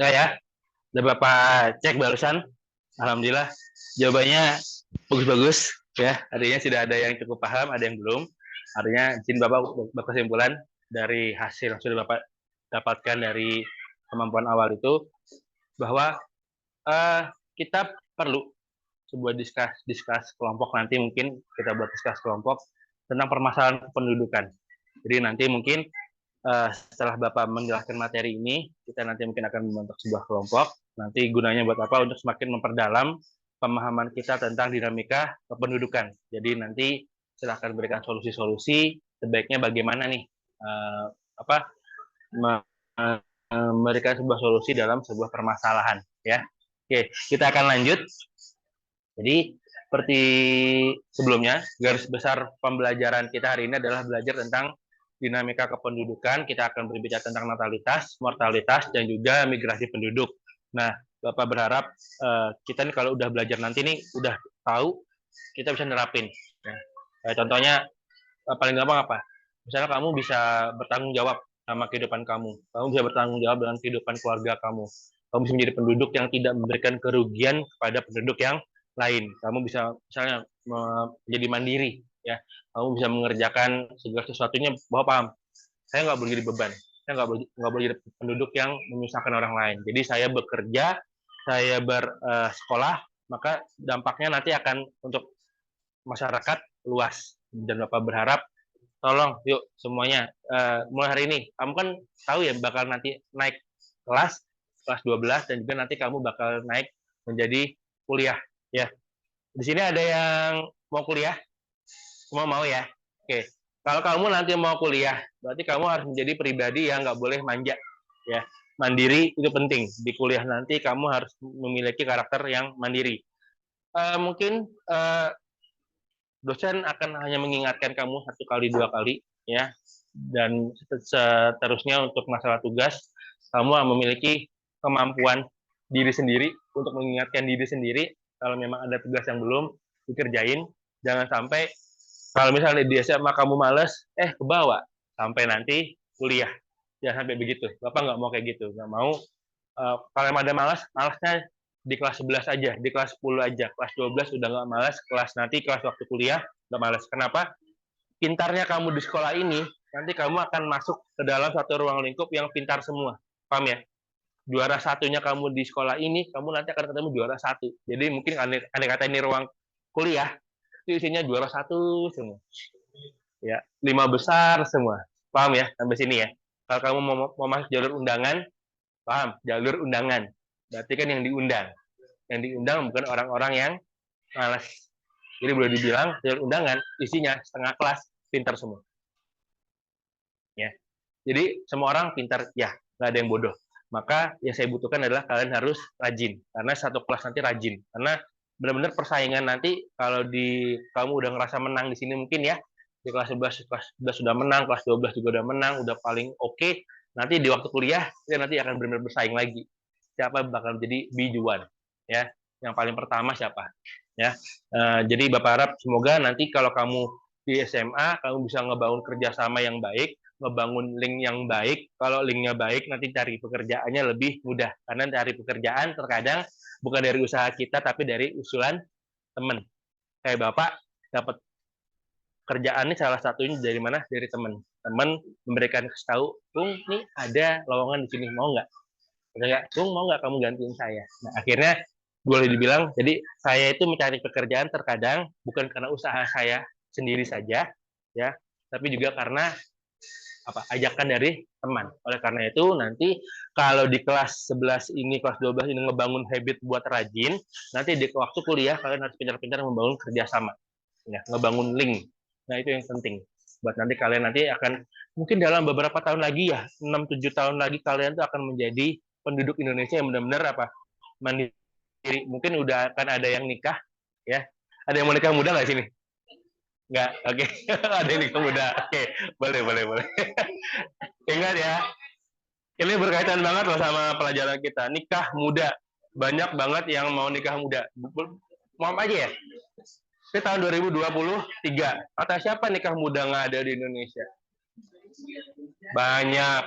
Udah ya, udah Bapak cek barusan. Alhamdulillah, jawabannya bagus-bagus ya. Artinya sudah ada yang cukup paham, ada yang belum. Artinya izin Bapak berkesimpulan dari hasil yang sudah Bapak dapatkan dari kemampuan awal itu bahwa uh, kita perlu sebuah diskus kelompok, nanti mungkin kita buat diskus kelompok tentang permasalahan pendudukan. Jadi nanti mungkin setelah Bapak menjelaskan materi ini, kita nanti mungkin akan membentuk sebuah kelompok. Nanti gunanya buat apa? Untuk semakin memperdalam pemahaman kita tentang dinamika kependudukan. Jadi nanti silahkan berikan solusi-solusi, sebaiknya bagaimana nih apa memberikan sebuah solusi dalam sebuah permasalahan, ya. Oke, kita akan lanjut. Jadi seperti sebelumnya, garis besar pembelajaran kita hari ini adalah belajar tentang dinamika kependudukan. Kita akan berbicara tentang natalitas, mortalitas, dan juga migrasi penduduk. Nah, Bapak berharap kita nih kalau udah belajar nanti nih, udah tahu, kita bisa nerapin. Ya. Contohnya, paling gampang apa? Misalnya kamu bisa bertanggung jawab sama kehidupan kamu. Kamu bisa bertanggung jawab dengan kehidupan keluarga kamu. Kamu bisa menjadi penduduk yang tidak memberikan kerugian kepada penduduk yang lain. Kamu bisa misalnya menjadi mandiri, ya. Kamu bisa mengerjakan segala sesuatunya. Bahwa paham, saya nggak boleh jadi beban. Saya nggak boleh jadi penduduk yang menyusahkan orang lain. Jadi saya bekerja, saya bersekolah, maka dampaknya nanti akan untuk masyarakat luas. Dan Bapak berharap tolong yuk semuanya mulai hari ini kamu kan tahu ya bakal nanti naik kelas 12 dan juga nanti kamu bakal naik menjadi kuliah, ya. Di sini ada yang mau kuliah? Semua mau ya? Oke. Kalau kamu nanti mau kuliah, berarti kamu harus menjadi pribadi yang nggak boleh manja, ya. Mandiri itu penting. Di kuliah nanti kamu harus memiliki karakter yang mandiri. Mungkin dosen akan hanya mengingatkan kamu 1 kali 2 kali, ya, dan seterusnya untuk masalah tugas kamu memiliki kemampuan diri sendiri untuk mengingatkan diri sendiri kalau memang ada tugas yang belum dikerjain. Jangan sampai kalau misalnya di SMA kamu males, kebawa sampai nanti kuliah. Jangan sampai begitu. Bapak nggak mau kayak gitu. Nggak mau kalau ada malasnya di kelas 11 aja, di kelas 10 aja. Kelas 12 udah nggak malas, kelas waktu kuliah nggak malas. Kenapa? Pintarnya kamu di sekolah ini, nanti kamu akan masuk ke dalam satu ruang lingkup yang pintar semua. Paham ya? Juara satunya kamu di sekolah ini, kamu nanti akan ketemu juara satu. Jadi mungkin andai kata ini ruang kuliah, itu isinya juara satu semua. Ya, 5 besar semua. Paham ya? Sampai sini ya. Kalau kamu mau masuk jalur undangan, paham? Jalur undangan. Berarti kan yang diundang. Yang diundang bukan orang-orang yang malas. Jadi boleh dibilang jalur undangan isinya setengah kelas pintar semua. Ya. Jadi semua orang pintar, ya, nggak ada yang bodoh. Maka yang saya butuhkan adalah kalian harus rajin, karena satu kelas nanti rajin. Karena benar-benar persaingan nanti kalau kamu udah ngerasa menang di sini mungkin ya, di kelas 11, kelas 11 sudah menang, kelas 12 juga udah menang, udah paling oke. Nanti di waktu kuliah, kita nanti akan benar-benar bersaing lagi. Siapa bakal jadi bijuan, ya? Yang paling pertama siapa, ya? Jadi Bapak harap semoga nanti kalau kamu di SMA, kamu bisa ngebangun kerjasama yang baik, ngebangun link yang baik. Kalau linknya baik, nanti cari pekerjaannya lebih mudah. Karena cari pekerjaan terkadang bukan dari usaha kita, tapi dari usulan teman. Kayak Bapak dapat kerjaan ini salah satunya dari mana? Dari teman. Teman memberikan tahu, Bung, nih ada lowongan di sini, mau nggak? Nggak, Bung, mau nggak kamu gantiin saya? Nah, akhirnya boleh dibilang, jadi saya itu mencari pekerjaan terkadang bukan karena usaha saya sendiri saja, ya, tapi juga karena ajakan dari teman. Oleh karena itu nanti kalau di kelas 11 ini, kelas 12 ini ngebangun habit buat rajin, nanti di waktu kuliah kalian harus pintar-pintar membangun kerjasama, ya, ngebangun link. Nah, itu yang penting buat nanti kalian nanti akan mungkin dalam beberapa tahun lagi, ya, 6-7 tahun lagi kalian tuh akan menjadi penduduk Indonesia yang benar-benar mandiri. Mungkin udah akan ada yang nikah, ya. Ada yang mau nikah muda nggak sini? Enggak, oke. Ada yang nikah muda. Oke, boleh, boleh, boleh. Ingat ya, ini berkaitan banget loh sama pelajaran kita. Nikah muda. Banyak banget yang mau nikah muda. Mau apa aja ya? Ini tahun 2023. Kata siapa nikah muda nggak ada di Indonesia? Banyak.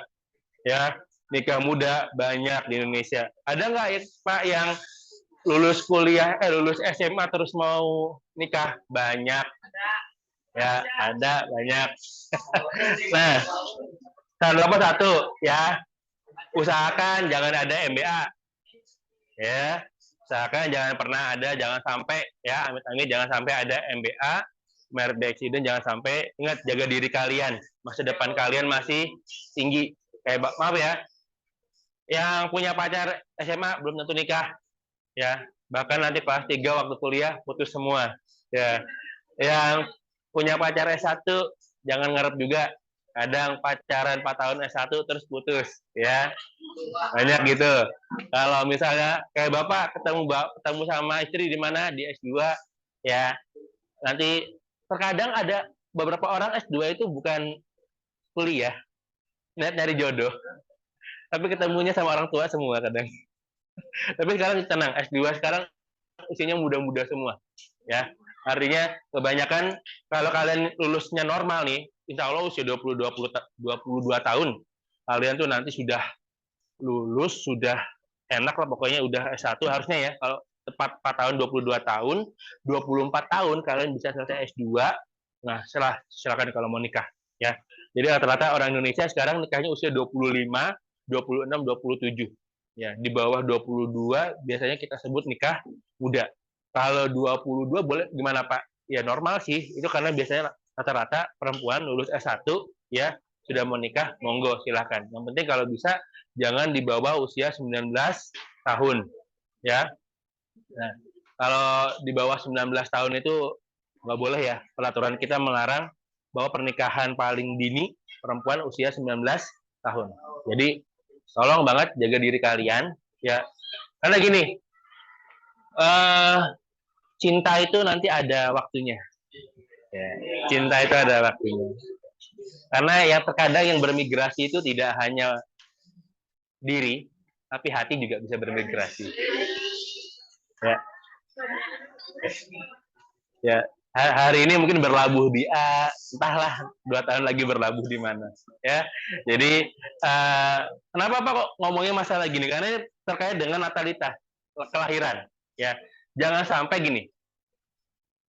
Ya, nikah muda banyak di Indonesia. Ada nggak ya, Pak, yang lulus kuliah, lulus SMA terus mau nikah? Banyak. Ya, ada banyak. Nah, saran nomor satu ya, usahakan jangan ada MBA. Ya, usahakan jangan pernah ada, jangan sampai ya, amit-amit jangan sampai ada MBA, merit by accident, jangan sampai. Ingat, jaga diri kalian. Masa depan kalian masih tinggi. Kayak maaf ya, yang punya pacar SMA belum tentu nikah ya, bahkan nanti pas 3 waktu kuliah putus semua ya. Yang punya pacar S1 jangan ngarep juga, kadang pacaran 4 tahun S1 terus putus ya, banyak gitu. Kalau misalnya kayak bapak ketemu sama istri di mana, di S2 ya, nanti terkadang ada beberapa orang S2 itu bukan kuliah, nyari jodoh, tapi ketemunya sama orang tua semua kadang. Tapi sekarang tenang, S2 sekarang usianya muda-muda semua ya. Artinya kebanyakan kalau kalian lulusnya normal nih, insya Allah usia 22 tahun, kalian tuh nanti sudah lulus, sudah enak lah pokoknya, udah S1 harusnya ya. Kalau tepat 4 tahun, 22 tahun, 24 tahun kalian bisa selesai S2. Nah, silakan kalau mau nikah ya. Jadi rata-rata orang Indonesia sekarang nikahnya usia 25, 26, 27. Ya, di bawah 22 biasanya kita sebut nikah muda. Kalau 22 boleh gimana, Pak? Ya normal sih, itu karena biasanya rata-rata perempuan lulus S1 ya, sudah mau nikah, monggo silahkan. Yang penting kalau bisa jangan di bawah usia 19 tahun ya. Nah, kalau di bawah 19 tahun itu nggak boleh ya, peraturan kita melarang bahwa pernikahan paling dini perempuan usia 19 tahun. Jadi tolong banget jaga diri kalian ya, karena gini, cinta itu nanti ada waktunya ya. Cinta itu ada waktunya, karena yang terkadang yang bermigrasi itu tidak hanya diri, tapi hati juga bisa bermigrasi ya. Ya, hari ini mungkin berlabuh di A, entahlah 2 tahun lagi berlabuh di mana ya. Jadi kenapa Pak kok ngomongnya masalah gini, karena ini terkait dengan natalitas, kelahiran ya. Jangan sampai gini,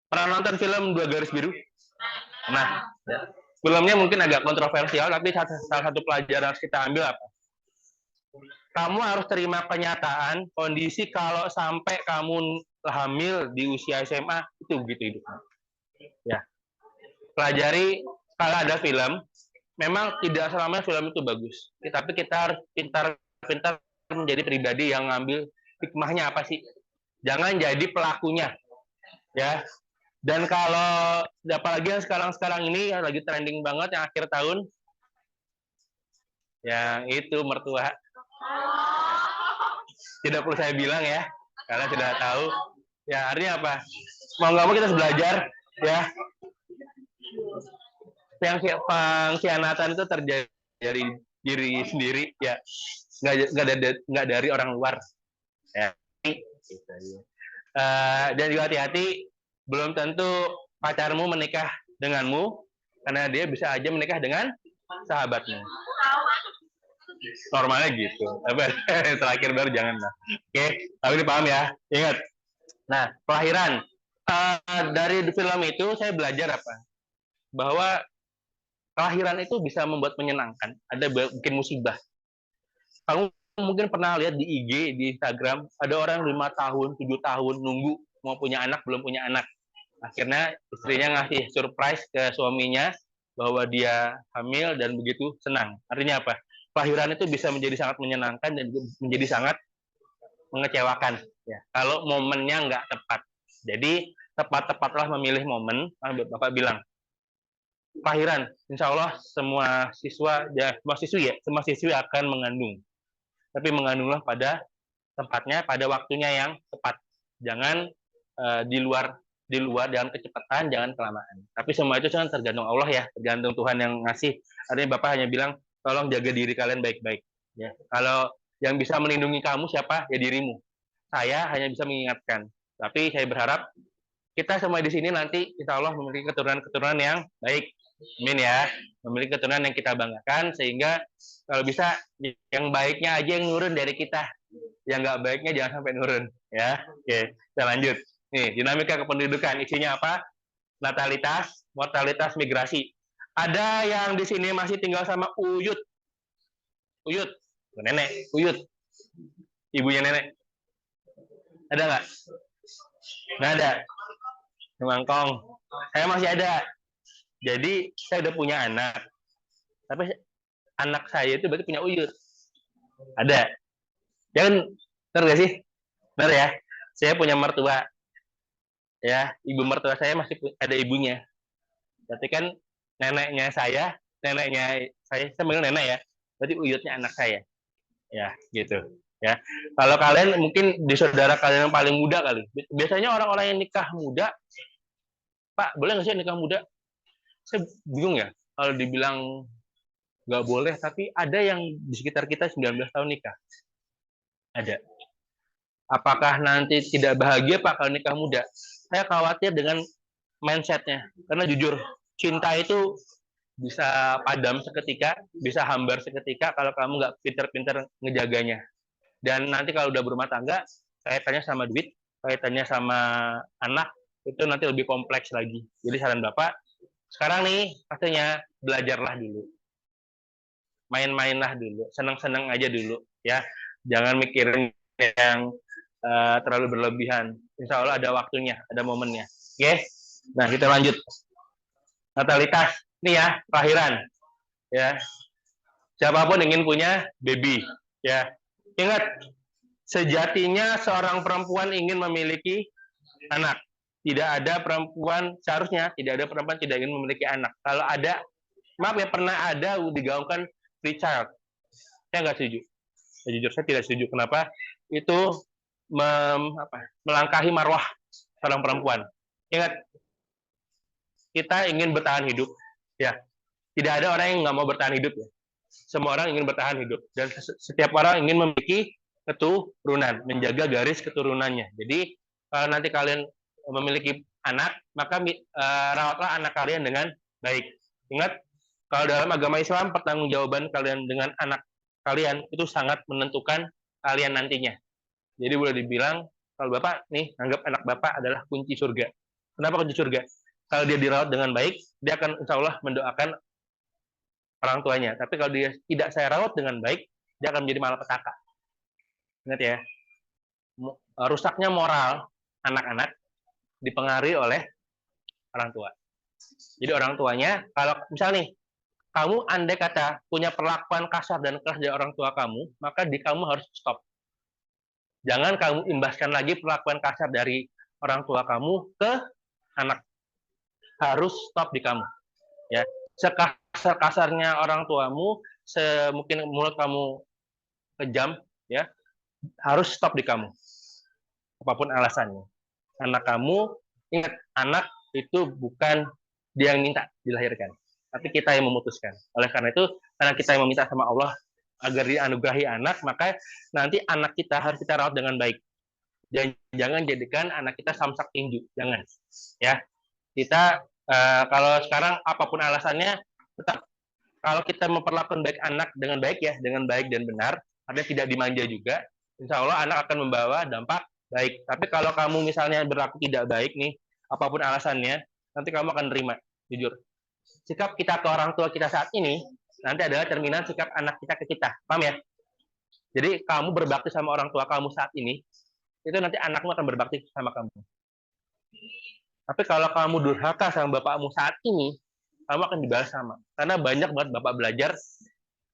pernah nonton film Dua Garis Biru? Nah ya. Filmnya mungkin agak kontroversial, tapi salah satu pelajaran harus kita ambil apa? Kamu harus terima kenyataan kondisi kalau sampai kamu hamil di usia SMA, itu begitu hidupnya ya. Pelajari, kalau ada film, memang tidak selamanya film itu bagus, tapi kita harus pintar-pintar menjadi pribadi yang ngambil hikmahnya apa sih, jangan jadi pelakunya ya. Dan kalau apalagi yang sekarang ini yang lagi trending banget yang akhir tahun, yang itu mertua, tidak perlu saya bilang ya, karena sudah tahu ya. Artinya apa, mau nggak mau kita harus belajar ya. Yang pengkhianatan itu terjadi dari diri sendiri ya, nggak dari orang luar ya. Dan juga hati-hati, belum tentu pacarmu menikah denganmu, karena dia bisa aja menikah dengan sahabatmu. Normalnya gitu. Terakhir baru jangan lah. Oke, tapi ini paham ya. Ingat. Nah, kelahiran. Dari film itu saya belajar apa? Bahwa kelahiran itu bisa membuat menyenangkan. Ada bikin musibah. Kamu mungkin pernah lihat di IG, di Instagram, ada orang 5 tahun, 7 tahun nunggu mau punya anak, belum punya anak. Akhirnya istrinya ngasih surprise ke suaminya bahwa dia hamil dan begitu senang. Artinya apa? Kelahiran itu bisa menjadi sangat menyenangkan dan menjadi sangat mengecewakan ya, kalau momennya nggak tepat. Jadi tepat-tepatlah memilih momen. Bapak bilang kelahiran, insya Allah semua siswa ya, semua siswi akan mengandung, tapi mengandunglah pada tempatnya, pada waktunya yang tepat. Jangan di luar di luar, jangan kecepatan, jangan kelamaan. Tapi semua itu kan tergantung Allah ya, tergantung Tuhan yang ngasih. Artinya Bapak hanya bilang, tolong jaga diri kalian baik-baik. Ya, kalau yang bisa melindungi kamu siapa? Ya dirimu. Saya hanya bisa mengingatkan. Tapi saya berharap kita semua di sini nanti insya Allah memiliki keturunan-keturunan yang baik. Amin ya. Memiliki keturunan yang kita banggakan sehingga kalau bisa yang baiknya aja yang nurun dari kita. Yang nggak baiknya jangan sampai nurun. Ya, oke. Kita lanjut. Nih, dinamika kependudukan. Isinya apa? Natalitas, mortalitas, migrasi. Ada yang di sini masih tinggal sama Uyut. Uyut. Nenek. Uyut. Ibunya nenek. Ada nggak? Nggak ada. Mangkong. Saya masih ada. Jadi saya udah punya anak. Tapi anak saya itu berarti punya Uyut. Ada. Jangan, benar nggak sih? Benar ya? Saya punya mertua. Ya, ibu mertua saya masih ada ibunya. Berarti kan neneknya saya manggil nenek ya. Berarti Uyutnya anak saya. Ya, gitu. Ya. Kalau kalian mungkin di saudara kalian yang paling muda kali. Biasanya orang-orang yang nikah muda, Pak, boleh nggak sih nikah muda? Saya bingung ya. Kalau dibilang nggak boleh, tapi ada yang di sekitar kita 19 tahun nikah. Ada. Apakah nanti tidak bahagia Pak kalau nikah muda? Saya khawatir dengan mindsetnya. Karena jujur, cinta itu bisa padam seketika, bisa hambar seketika kalau kamu nggak pinter-pinter ngejaganya. Dan nanti kalau udah berumah tangga, kaitannya sama duit, kaitannya sama anak, itu nanti lebih kompleks lagi. Jadi saran Bapak, sekarang nih, pastinya belajarlah dulu. Main-mainlah dulu, senang-senang aja dulu. Ya, jangan mikirin yang terlalu berlebihan. Insya Allah ada waktunya, ada momennya. Oke, nah kita lanjut. Natalitas, ini ya, kelahiran. Ya, siapapun ingin punya baby. Ya, ingat, sejatinya seorang perempuan ingin memiliki anak. Tidak ada perempuan, seharusnya tidak ada perempuan tidak ingin memiliki anak. Kalau ada, maaf ya, pernah ada digaungkan free child. Saya nggak setuju. Jujur, saya tidak setuju. Kenapa? Itu melangkahi marwah seorang perempuan. Ingat, kita ingin bertahan hidup. Ya, tidak ada orang yang nggak mau bertahan hidup. Ya. Semua orang ingin bertahan hidup. Dan setiap orang ingin memiliki keturunan, menjaga garis keturunannya. Jadi, kalau nanti kalian memiliki anak, maka rawatlah anak kalian dengan baik. Ingat, kalau dalam agama Islam, pertanggungjawaban kalian dengan anak kalian itu sangat menentukan kalian nantinya. Jadi boleh dibilang, kalau Bapak nih, anggap anak Bapak adalah kunci surga. Kenapa kunci surga? Kalau dia dirawat dengan baik, dia akan insya Allah mendoakan orang tuanya. Tapi kalau dia tidak saya rawat dengan baik, dia akan menjadi malapetaka. Ingat ya, rusaknya moral anak-anak dipengaruhi oleh orang tua. Jadi orang tuanya, kalau misalnya nih, kamu andai kata punya perlakuan kasar dan keras dari orang tua kamu, maka kamu harus stop. Jangan kamu imbaskan lagi perlakuan kasar dari orang tua kamu ke anak. Harus stop di kamu. Ya, sekasar-kasarnya orang tuamu, semungkin mulut kamu kejam, ya, harus stop di kamu. Apapun alasannya. Anak kamu, ingat, anak itu bukan dia yang minta dilahirkan, tapi kita yang memutuskan. Oleh karena itu, karena kita yang meminta sama Allah agar dianugerahi anak, maka nanti anak kita harus kita rawat dengan baik. Dan jangan jadikan anak kita samsak tinju, jangan. Ya, kita kalau sekarang apapun alasannya, tetap kalau kita memperlakukan baik anak dengan baik ya, dengan baik dan benar, artinya tidak dimanja juga, insya Allah anak akan membawa dampak baik. Tapi kalau kamu misalnya berlaku tidak baik nih, apapun alasannya, nanti kamu akan terima, jujur. Sikap kita ke orang tua kita saat ini, nanti adalah cerminan sikap anak kita ke kita. Paham ya? Jadi kamu berbakti sama orang tua kamu saat ini, itu nanti anakmu akan berbakti sama kamu. Tapi kalau kamu durhaka sama bapakmu saat ini, kamu akan dibalas sama. Karena banyak banget bapak belajar,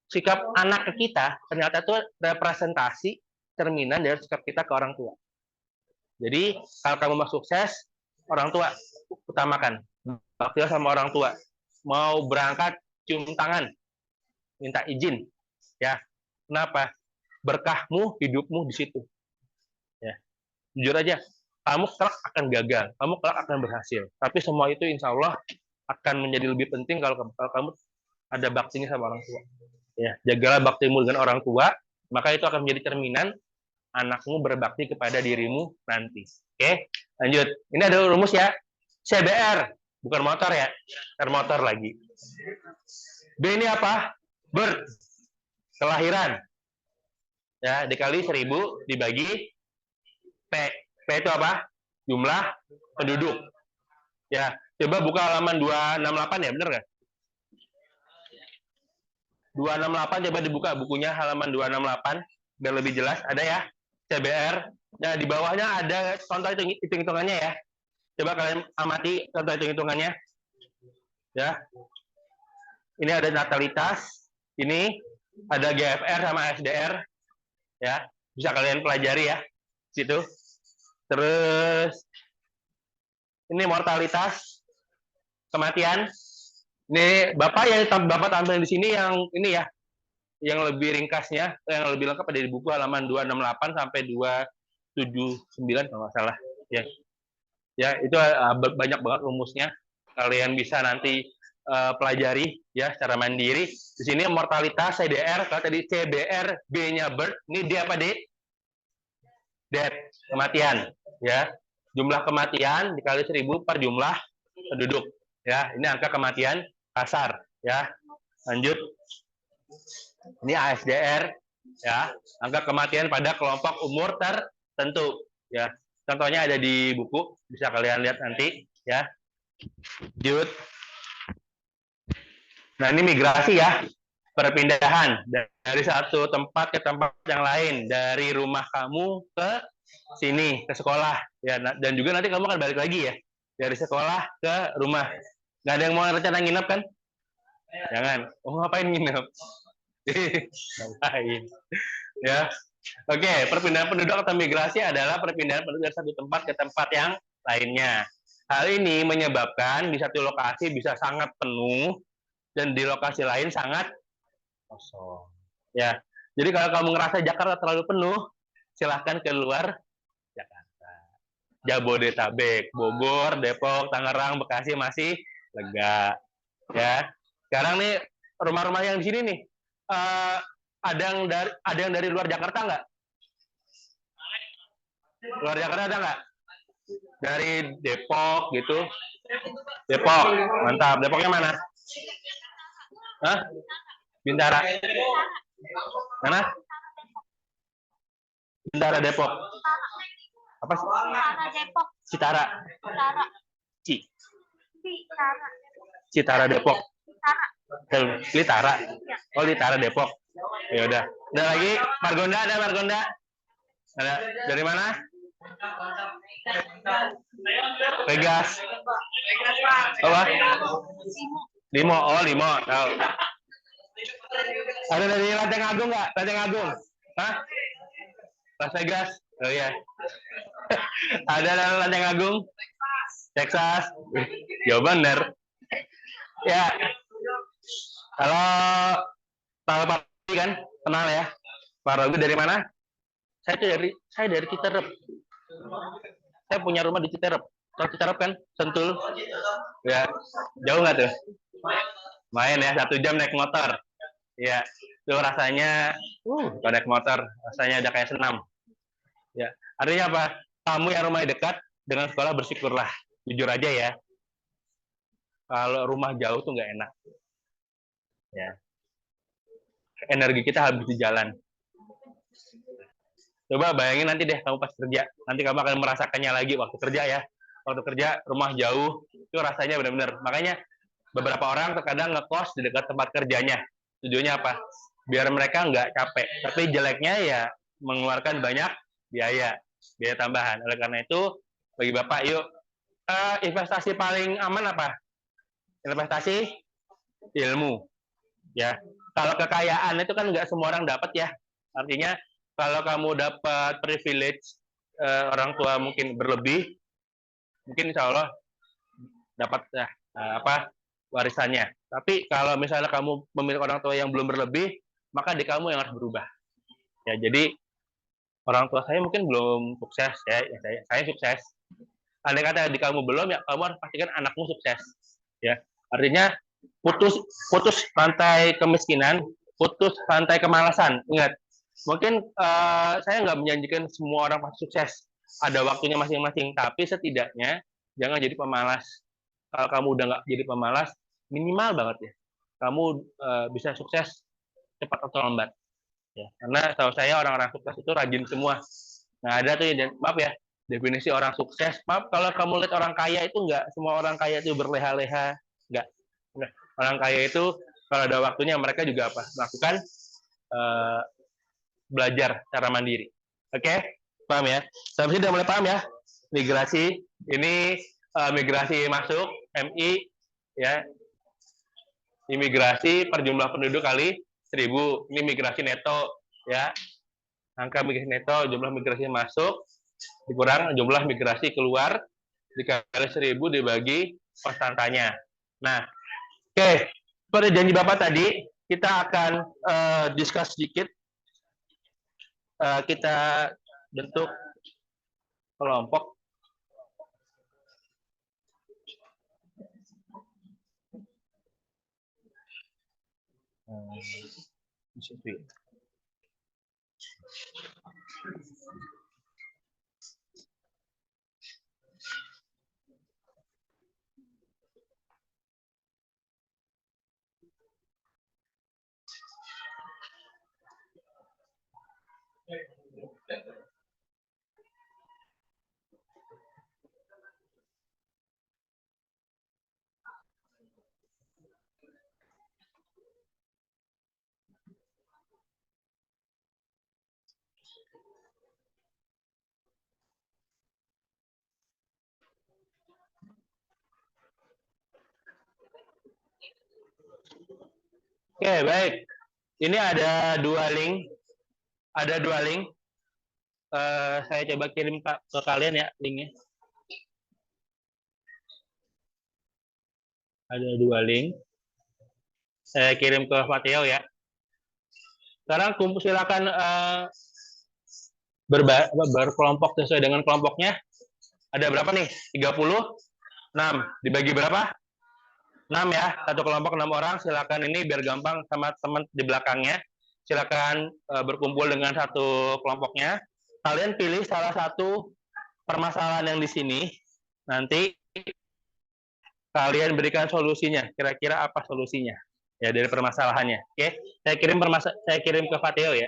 sikap anak ke kita, ternyata itu representasi cerminan dari sikap kita ke orang tua. Jadi, kalau kamu mau sukses, orang tua utamakan. Bakti sama orang tua. Mau berangkat, cium tangan. Minta izin. Ya, kenapa? Berkahmu, hidupmu di situ. Ya. Jujur aja, kamu kelak akan gagal, kamu kelak akan berhasil. Tapi semua itu insya Allah akan menjadi lebih penting kalau kamu ada baktinya sama orang tua. Ya, jagalah baktimu dengan orang tua, maka itu akan menjadi cerminan anakmu berbakti kepada dirimu nanti. Oke, lanjut. Ini ada rumus ya. CBR, bukan motor ya. Motor lagi. B ini apa? Birth, kelahiran. Ya, dikali 1000 dibagi P. P itu apa? Jumlah penduduk. Ya, coba buka halaman 268 ya, bener nggak? 268 coba dibuka bukunya halaman 268 biar lebih jelas. Ada ya? CBR. Nah, di bawahnya ada contoh hitung-hitungannya ya. Coba kalian amati contoh hitung-hitungannya. Ya. Ini ada natalitas. Ini ada GFR sama SDR. Ya, bisa kalian pelajari ya. Situ. Terus ini mortalitas, kematian. Ini Bapak tampil di sini yang ini ya, yang lebih ringkasnya, yang lebih lengkap ada di buku halaman 268 sampai 279 kalau nggak salah. Ya, ya itu banyak banget rumusnya. Kalian bisa nanti pelajari ya secara mandiri. Di sini mortalitas CDR, kalau tadi CBR, B-nya birth, ini D apa D? Death, kematian. Ya, jumlah kematian dikali 1000 per jumlah penduduk. Ya, ini angka kematian kasar. Ya, lanjut. Ini ASDR, ya, angka kematian pada kelompok umur tertentu. Ya, contohnya ada di buku, bisa kalian lihat nanti. Ya, lanjut. Nah, ini migrasi ya, perpindahan dari satu tempat ke tempat yang lain, dari rumah kamu ke sini, ke sekolah. Ya, dan juga nanti kamu akan balik lagi ya, dari sekolah ke rumah. Nggak ada yang mau rencana nginep kan? Jangan. Oh, ngapain nginep? Ngapain? Ya. Oke, perpindahan penduduk atau migrasi adalah perpindahan penduduk dari satu tempat ke tempat yang lainnya. Hal ini menyebabkan di satu lokasi bisa sangat penuh dan di lokasi lain sangat kosong. Ya. Jadi kalau kamu ngerasa Jakarta terlalu penuh, silahkan keluar Jakarta. Jabodetabek, Bogor, Depok, Tangerang, Bekasi masih lega. Ya. Sekarang nih rumah-rumah yang di sini nih, ada yang dari luar Jakarta nggak? Luar Jakarta ada nggak? Dari Depok gitu? Depok, mantap. Depoknya mana? Hah? Bintara. Mana? Bintara Depok. Apa sih? Depok. Citara. Citara. Citara Depok. Litara. Oh, Litara Depok. Ya udah. Ada lagi? Margonda ada Margonda? Ada. Dari mana? Vegas. Apa? Limo. Oh, Limo. Tahu. Ada dari Lanteng Agung nggak? Lanteng Agung? Hah? Las Vegas? Oh iya. Ada dari Lanteng Agung? Texas? Jauh bener. Ya. Kalau Pak Rogi kan kenal ya. Pak Rogi dari mana? Saya dari Citerep. Saya punya rumah di Citerep. Tahu Citerep kan? Sentul. Ya. Jauh nggak tuh? Main ya, 1 jam naik motor. Ya, itu rasanya, kalau naik motor, rasanya ada kayak senam. Ya, artinya apa? Kamu yang rumahnya dekat, dengan sekolah bersyukurlah. Jujur aja ya. Kalau rumah jauh tuh nggak enak. Ya. Energi kita habis di jalan. Coba bayangin nanti deh kamu pas kerja. Nanti kamu akan merasakannya lagi waktu kerja ya. Waktu kerja, rumah jauh, itu rasanya benar-benar. Makanya beberapa orang terkadang ngekos di dekat tempat kerjanya. Tujuannya apa? Biar mereka nggak capek. Tapi jeleknya ya mengeluarkan banyak biaya tambahan. Oleh karena itu, bagi Bapak, yuk, investasi paling aman apa? Investasi ilmu. Ya, kalau kekayaan itu kan nggak semua orang dapat ya. Artinya kalau kamu dapat privilege, orang tua mungkin berlebih, mungkin insya Allah dapat warisannya. Tapi kalau misalnya kamu memiliki orang tua yang belum berlebih, maka di kamu yang harus berubah. Ya, jadi orang tua saya mungkin belum sukses ya, saya sukses. Andai kata di kamu belum, ya kamu harus pastikan anakmu sukses. Ya, artinya putus rantai kemiskinan, putus rantai kemalasan. Ingat, mungkin saya nggak menjanjikan semua orang pasti sukses. Ada waktunya masing-masing, tapi setidaknya jangan jadi pemalas. Kalau kamu udah nggak jadi pemalas, minimal banget ya, kamu bisa sukses cepat atau lambat. Ya, karena tahu saya orang-orang sukses itu rajin semua. Nah, ada tuh, maaf ya, definisi orang sukses. Maaf, kalau kamu lihat orang kaya itu enggak semua orang kaya itu berleha-leha. Enggak. Enggak. Orang kaya itu kalau ada waktunya mereka juga apa? Melakukan belajar cara mandiri. Oke? Paham ya? Sampai sini udah mulai paham ya? Migrasi. Ini migrasi masuk, MI, ya. Imigrasi per jumlah penduduk kali 1000. Ini migrasi neto, ya. Angka migrasi neto, jumlah migrasi masuk, dikurang jumlah migrasi keluar, dikali 1000 dibagi konstantanya. Nah, oke. Seperti janji Bapak tadi, kita akan discuss sedikit. Kita bentuk kelompok. Oke, baik. Ini ada dua link. Ada dua link. Saya coba kirim ke kalian ya linknya. Ada dua link. Saya kirim ke Fateo ya. Sekarang silakan berkelompok sesuai dengan kelompoknya. Ada berapa nih? 36. Dibagi berapa? 6 ya. Satu kelompok 6 orang. Silakan ini biar gampang sama teman di belakangnya. Silakan berkumpul dengan satu kelompoknya. Kalian pilih salah satu permasalahan yang di sini. Nanti kalian berikan solusinya. Kira-kira apa solusinya? Ya dari permasalahannya. Oke. Saya kirim ke Fateo ya.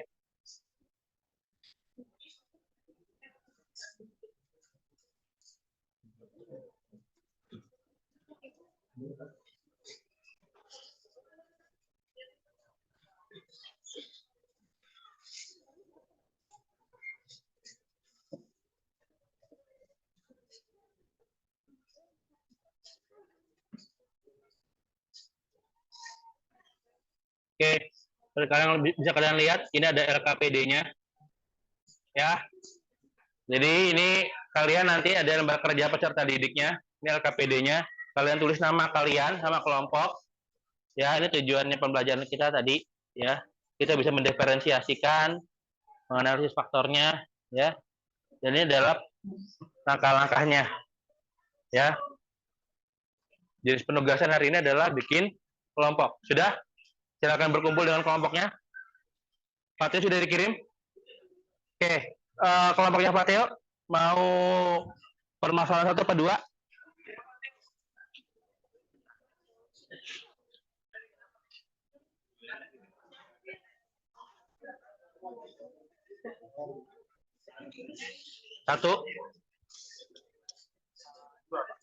Oke, sekarang bisa kalian lihat, ini ada LKPD-nya. Ya. Jadi ini kalian nanti ada lembar kerja peserta didiknya, ini LKPD-nya. Kalian tulis nama kalian sama kelompok. Ya, ini tujuannya pembelajaran kita tadi, ya. Kita bisa mendiferensiasikan, menganalisis faktornya, ya. Dan ini adalah langkah-langkahnya. Ya. Jadi penugasan hari ini adalah bikin kelompok. Sudah? Silakan berkumpul dengan kelompoknya. Fateo sudah dikirim? Oke, kelompoknya Fateo mau permasalahan 1 apa 2? Satu.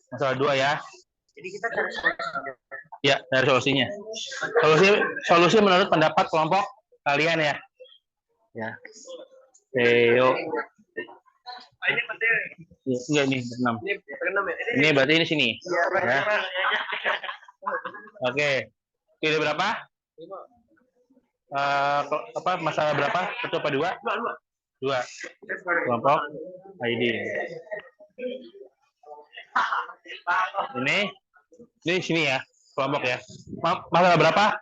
Masalah 2 ya. Jadi kita cari solusinya. Ya, dari solusinya. Solusi menurut pendapat kelompok kalian ya. Ya. Theo. Enggak nih, 6. Ini berarti ini sini. Ya. Oke. Pilih berapa? Apa masalah berapa? 1 apa 2? 2. Kelompok ID. Ini sini ya, kelompok ya. Masalah berapa?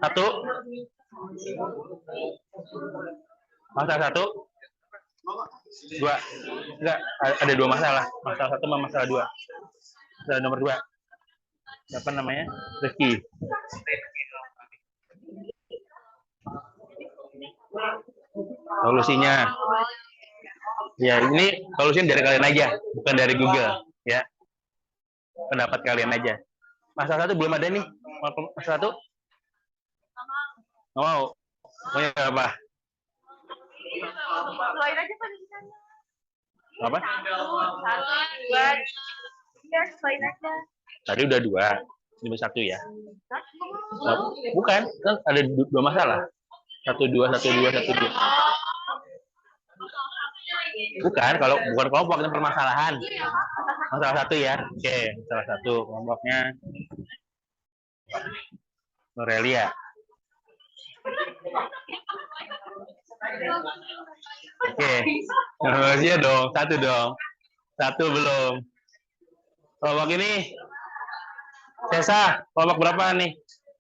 1. Masalah 1. Dua. Enggak, ada dua masalah. Masalah satu sama masalah dua. Masalah nomor dua. Siapa namanya? Rizky. Solusinya. Ya, ini solusinya dari kalian aja, bukan dari Google. Ya, pendapat kalian aja. Masalah satu belum ada nih. Masalah satu? Nggak mau. Maunya apa? Keluarin aja pendidikannya. Apa? Dua. Iya, keluarin aja. Tadi udah dua. Ini satu ya. Bukan, kan ada dua masalah. Satu dua, satu dua, satu dua. Bukan, kalau bukan kelompok itu permasalahan. Masalah satu ya. Oke, masalah satu kelompoknya Norelia. Oke, Norelia dong, satu dong. Satu belum. Kelompok ini Sesa, kelompok berapa nih?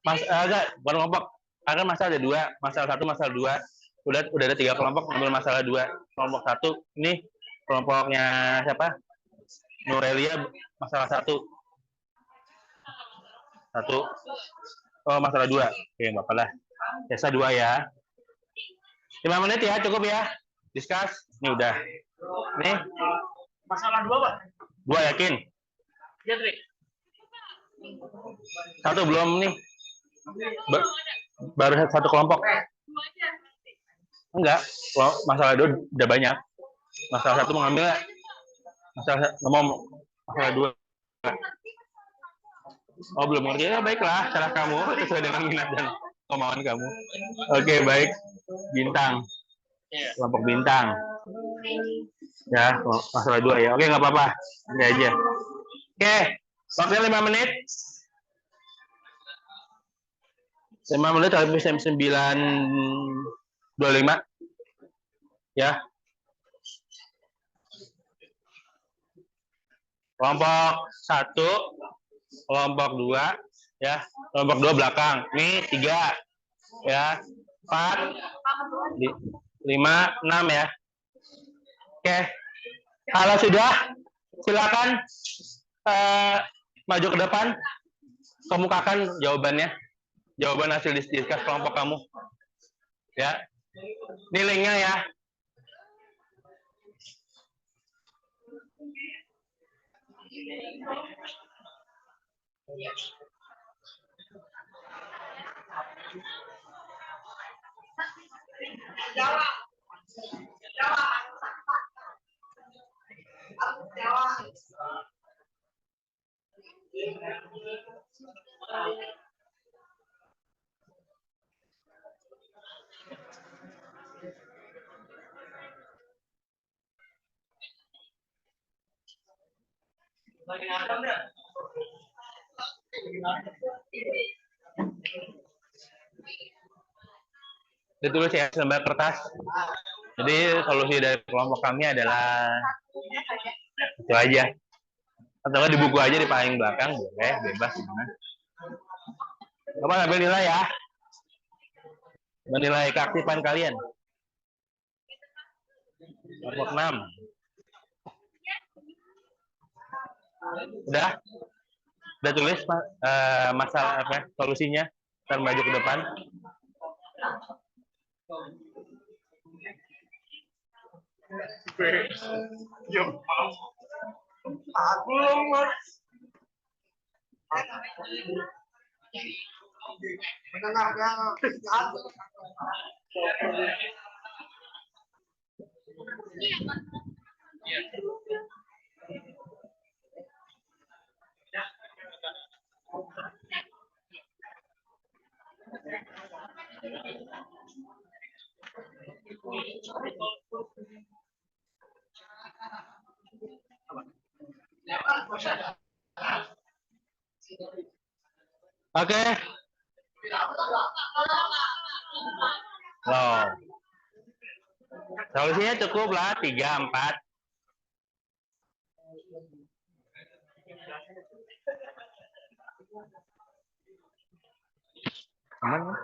Enggak, bukan kelompok. Kan masalah ada dua, masalah satu, masalah dua. Udah ada tiga kelompok, ambil masalah dua. Kelompok satu, ini kelompoknya siapa? Norelia, masalah satu. Satu. Oh, masalah dua. Oke, nggak apa-apa lah. Sesa dua ya. 5 menit ya, cukup ya. Discuss. Ini udah. Nih. Masalah dua, Pak. Dua yakin? Iya, Tri. Satu belum nih. Baru satu kelompok. Enggak. Masalah dua udah banyak. Masalah satu mengambil masalah dua. Oh, belum ngerti. Ya, baiklah. Cara kamu sesuai dengan minat dan kemauan kamu. Oke, baik. Bintang. Kelompok bintang. Ya, masalah dua ya. Oke, nggak apa-apa. Ini aja. Oke, waktunya 5 menit. 5 menit sampai jam 9.25. Ya. Kelompok satu, kelompok dua, ya. Kelompok dua belakang. Ini 3, ya. 4, 5, 6 ya. Oke. Kalau sudah, silakan maju ke depan, kemukakan jawabannya, jawaban hasil diskus kelompok kamu, ya. Nilainya ya. Ditulis ya selembar kertas. Jadi solusi dari kelompok kami adalah itu aja. Atau di buku aja di paling belakang, boleh, bebas gimana. Coba ambil nilai ya. Menilai keaktifan kalian. Kelompok 6. Udah? Udah tulis masalah apa? Solusinya. Ntar maju ke depan. Oke. Loh. Solusinya cukup lah 3, 4. Aman.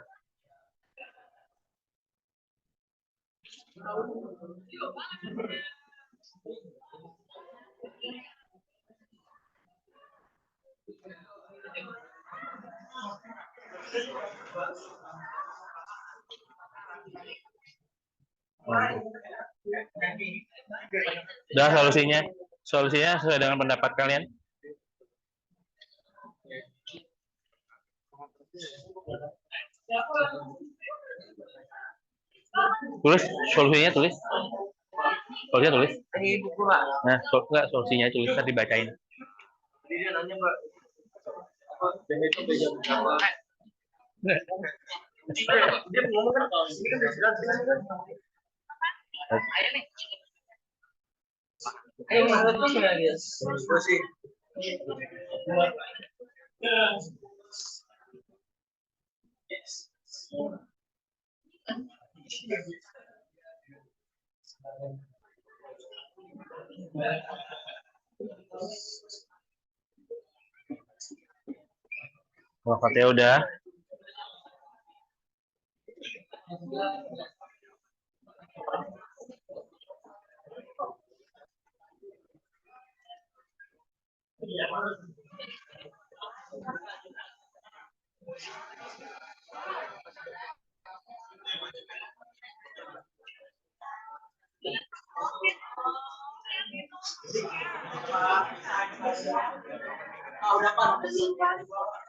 Udah solusinya. Solusinya sesuai dengan pendapat kalian. Tulis solusinya tulis. Solusinya tulis. Ini buku lah. Nah, enggak solusinya tulis tadi dibacain. Jadi dia nanya Pak. Dan itu beda berapa? Dia ngomong kan kalau ini kan sudah jelas kan. Ayo nih. Ayo menurut lu gimana dia? Menurut sih. Waktunya udah.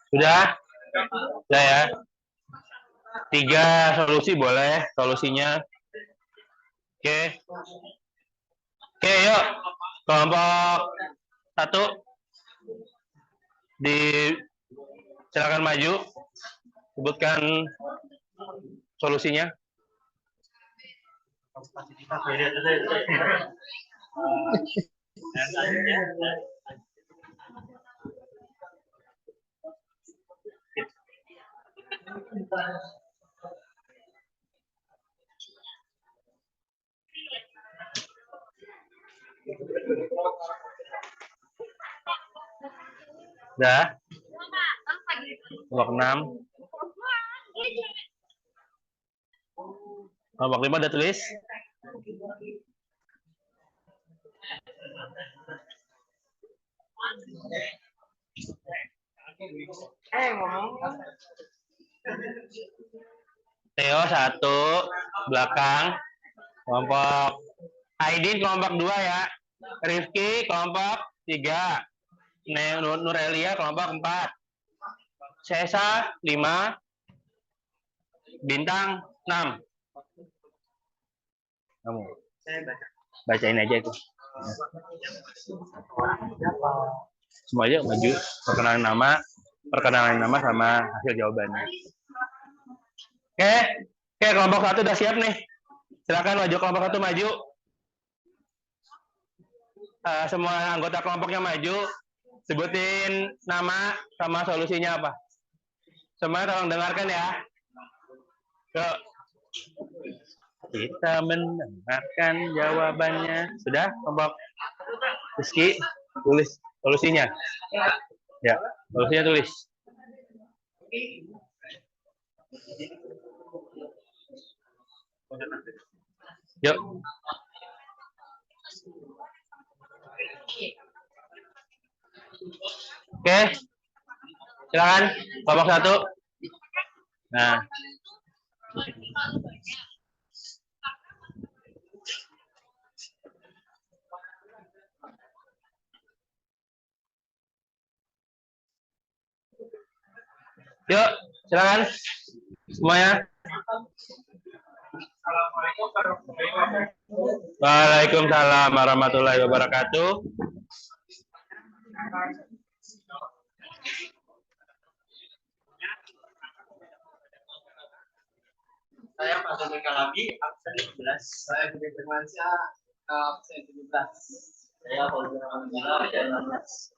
Sudah? Sudah ya? 3 solusi boleh solusinya. Oke. Oke, yuk. Kelompok 1. Silakan maju. Sebutkan solusinya. Udah? Kelompok 6. Kelompok 5 udah tulis? Theo 1 belakang. Kelompok Aidin kelompok 2 ya. Rifki kelompok 3. Nurelia kelompok 4. Sesa 5. Bintang 6. Kamu. Saya baca. Bacain aja itu. Semua aja maju. Perkenalan nama sama hasil jawabannya. Oke, kelompok 1 udah siap nih. Silakan maju kelompok 1 maju. Semua anggota kelompoknya maju. Sebutin nama sama solusinya apa. Semua tolong dengarkan ya. Yuk. Kita mendengarkan jawabannya. Sudah, kelompok Rizky, tulis solusinya. Ya, solusinya tulis. Yuk. Oke. Silakan, kelompok 1. Nah. Yuk, silakan semuanya. Waalaikumsalam warahmatullahi wabarakatuh. Saya Pak Donika lagi, absen 11. Saya Budi Firmansyah, absen 17. Saya Fauzan Rahmanullah, absen 16.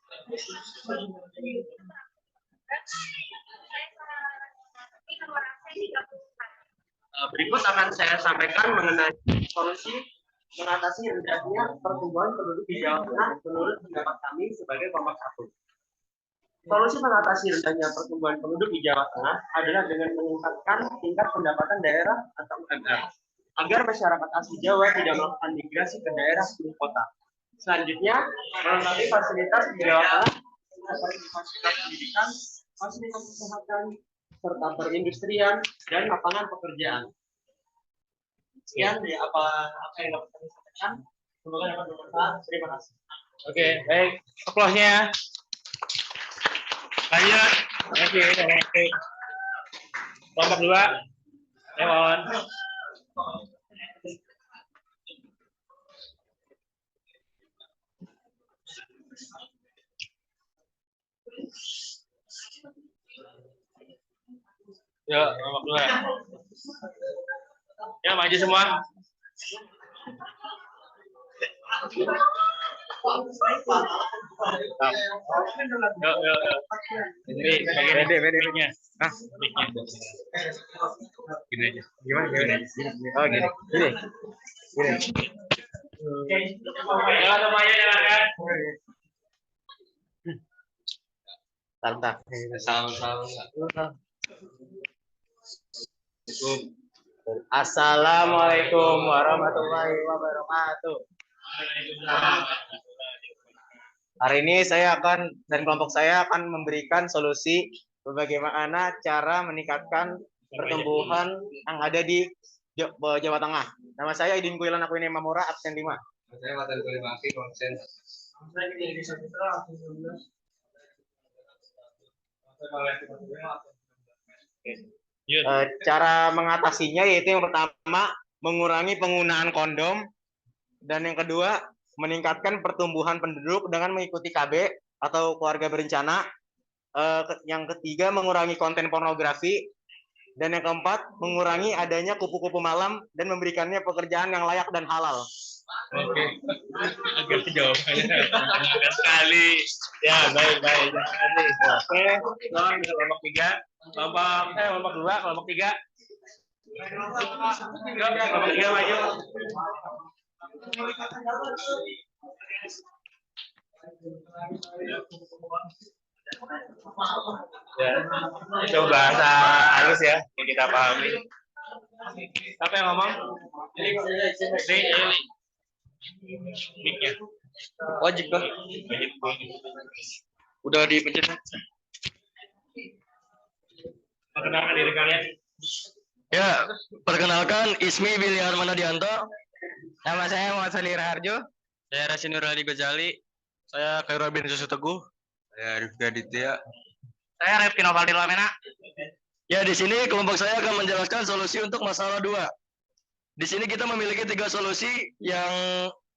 Berikut akan saya sampaikan mengenai solusi mengatasi rendahnya pertumbuhan penduduk di Jawa Tengah menurut pendapat kami sebagai kelompok 1. Solusi mengatasi rendahnya pertumbuhan penduduk di Jawa Tengah adalah dengan meningkatkan tingkat pendapatan daerah atau UMR. agar masyarakat asli Jawa tidak melakukan migrasi ke daerah ibu kota. Selanjutnya, melengkapi fasilitas di Jawa Tengah seperti fasilitas pendidikan, fasilitas kesehatan, serta perindustrian dan lapangan pekerjaan. Sekian ya apa yang dapat kami sampaikan. Semoga dapat bermanfaat. Terima kasih. Oke, baik. Applause-nya. Lanjut. Oke. Kelompok 2. Mohon. Yuk, kelompok 2. Ya, maju semua. Yuk. Ini bagian mic-nya. Gini aja. Gimana? Oh, gini. Ya, semuanya silakan. Tantang. Assalamualaikum warahmatullahi wabarakatuh. Hari ini kelompok saya akan memberikan solusi bagaimana cara meningkatkan pertumbuhan yang ada di Jawa Tengah. Nama saya Idin Kuilan Akuini Mamura, absen 5. Saya Matan Kulimaki, absen. Cara mengatasinya yaitu yang pertama mengurangi penggunaan kondom, dan yang kedua meningkatkan pertumbuhan penduduk dengan mengikuti KB atau keluarga berencana. Yang ketiga mengurangi konten pornografi, dan yang keempat mengurangi adanya kupu-kupu malam dan memberikannya pekerjaan yang layak dan halal. Oke, agak jawabannya sekali. Ya, baik. Oke, sekarang kelompok 3, kelompok 2, kelompok 3. Kelompok 3 maju. Ya, itu bahasa halus ya yang kita pahami. Siapa yang ngomong? Ini. Mic-nya. Wajib kan? Udah dipencet. Perkenalkan diri kalian. Ya, perkenalkan Ismi Biliar Manadianto. Nama saya Muhammad Salih Raharjo. Saya Rasinur Ali Gozali. Saya Khairul bin Susu Teguh. Saya Rifki Aditya. Saya Rifki Novaldi Lamena. Ya, di sini kelompok saya akan menjelaskan solusi untuk masalah 2. Di sini kita memiliki 3 solusi yang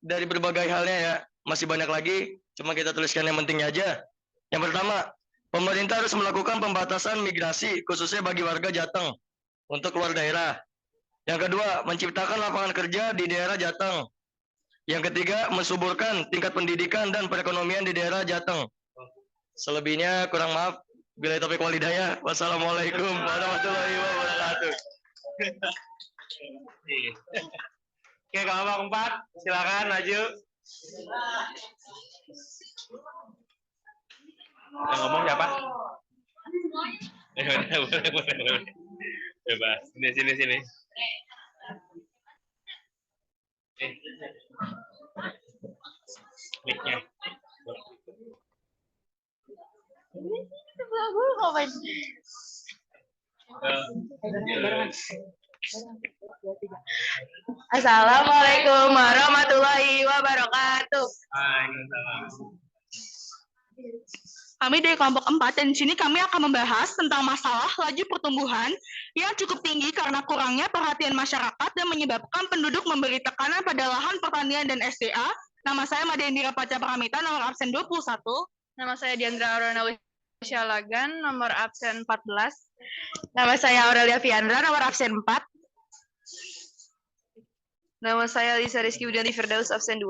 dari berbagai halnya ya. Masih banyak lagi, cuma kita tuliskan yang pentingnya aja. Yang pertama, pemerintah harus melakukan pembatasan migrasi khususnya bagi warga Jateng untuk keluar daerah. Yang kedua, menciptakan lapangan kerja di daerah Jateng. Yang ketiga, mensuburkan tingkat pendidikan dan perekonomian di daerah Jateng. Selebihnya kurang maaf. Bila taufiq wal hidayah. Wassalamualaikum warahmatullahi wabarakatuh. Oke, kelompok 4, silakan maju. Yang ngomong siapa? Boleh. Bebas. Sini. Mic-nya. Sebelah gue ngapain? Assalamualaikum warahmatullahi wabarakatuh. Kami dari kelompok 4 dan di sini kami akan membahas tentang masalah laju pertumbuhan yang cukup tinggi karena kurangnya perhatian masyarakat dan menyebabkan penduduk memberi tekanan pada lahan pertanian dan SDA. Nama saya Madendira Paca Pramita, nomor absen 21. Nama saya Diandra Aurana Syalagan, nomor absen 14. Nama saya Aurelia Fiandra, nomor absen 4. Nama saya Lisa Rizky Widianti Firdaus, absen 2.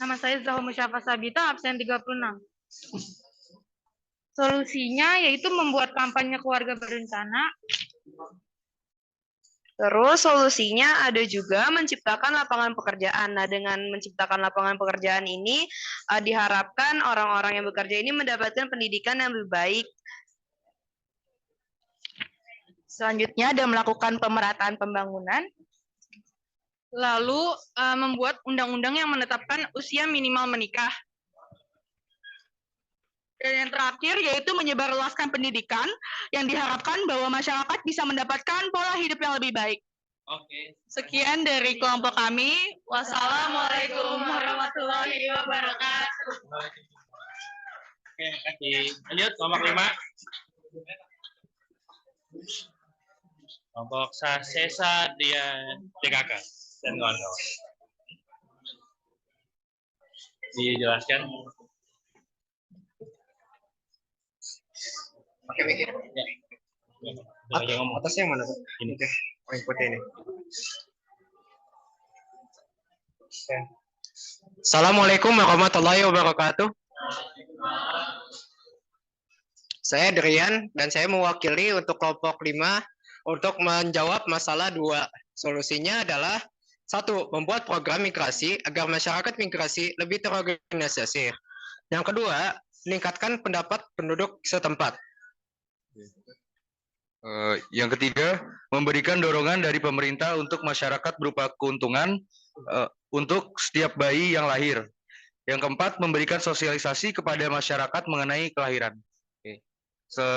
Nama saya Zahra Musyafa Sabita, absen 36. Solusinya yaitu membuat kampanye keluarga berencana. Terus solusinya ada juga menciptakan lapangan pekerjaan. Nah, dengan menciptakan lapangan pekerjaan ini diharapkan orang-orang yang bekerja ini mendapatkan pendidikan yang lebih baik. Selanjutnya ada melakukan pemerataan pembangunan. Lalu membuat undang-undang yang menetapkan usia minimal menikah. Dan yang terakhir yaitu menyebarluaskan pendidikan yang diharapkan bahwa masyarakat bisa mendapatkan pola hidup yang lebih baik. Oke. Sekian dari kelompok kami. Wassalamualaikum warahmatullahi wabarakatuh. Oke, kasih. Lanjut, kelompok 5. Kelompok Sasesa dia DKK dan kawan-kawan. Dijelaskan. Oke, mikir. Ya. Ngomong. Atasnya yang mana? Ini. Oh, yang putih ini. Oke. Assalamualaikum warahmatullahi wabarakatuh. Saya Drian dan saya mewakili untuk kelompok 5 untuk menjawab masalah 2. Solusinya adalah 1. Membuat program migrasi agar masyarakat migrasi lebih terorganisasi. Yang kedua, meningkatkan pendapat penduduk setempat. Yang ketiga, memberikan dorongan dari pemerintah untuk masyarakat berupa keuntungan untuk setiap bayi yang lahir. Yang keempat, memberikan sosialisasi kepada masyarakat mengenai kelahiran.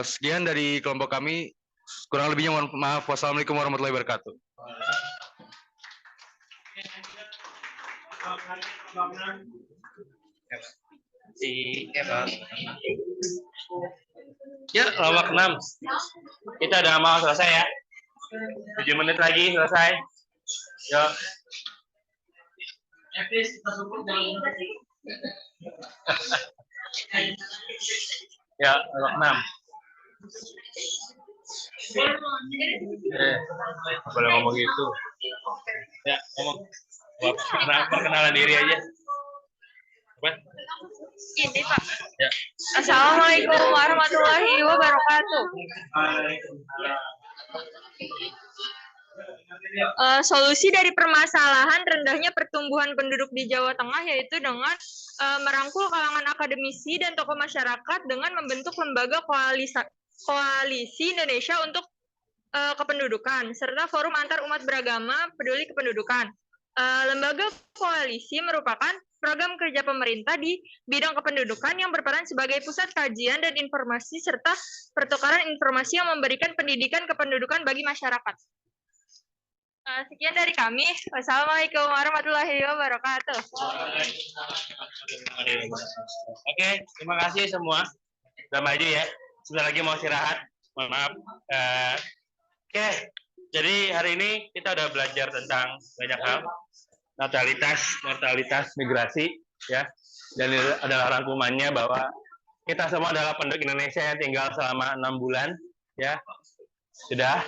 Sekian dari kelompok kami. Kurang lebihnya mohon maaf. Wassalamualaikum warahmatullahi wabarakatuh. Ya, kelompok 6. Kita udah mau selesai ya. 7 menit lagi selesai. Yuk. Ya, kelompok 6. Boleh ngomong gitu. Ya, ngomong. Buat perkenalan diri aja. Apa? Ini Pak. Ya. Assalamualaikum warahmatullahi wabarakatuh. Solusi dari permasalahan rendahnya pertumbuhan penduduk di Jawa Tengah yaitu dengan merangkul kalangan akademisi dan tokoh masyarakat dengan membentuk lembaga koalisi Indonesia untuk kependudukan serta forum antar umat beragama peduli kependudukan. Lembaga koalisi merupakan program kerja pemerintah di bidang kependudukan yang berperan sebagai pusat kajian dan informasi serta pertukaran informasi yang memberikan pendidikan kependudukan bagi masyarakat. Sekian dari kami. Wassalamualaikum warahmatullahi wabarakatuh. Oke, terima kasih semua. Udah maju ya. Sebentar lagi mau istirahat. Mohon maaf. Oke, jadi hari ini kita udah belajar tentang banyak hal. Mortalitas, migrasi, ya. Dan ini adalah rangkumannya bahwa kita semua adalah penduduk Indonesia yang tinggal selama 6 bulan, ya. Sudah.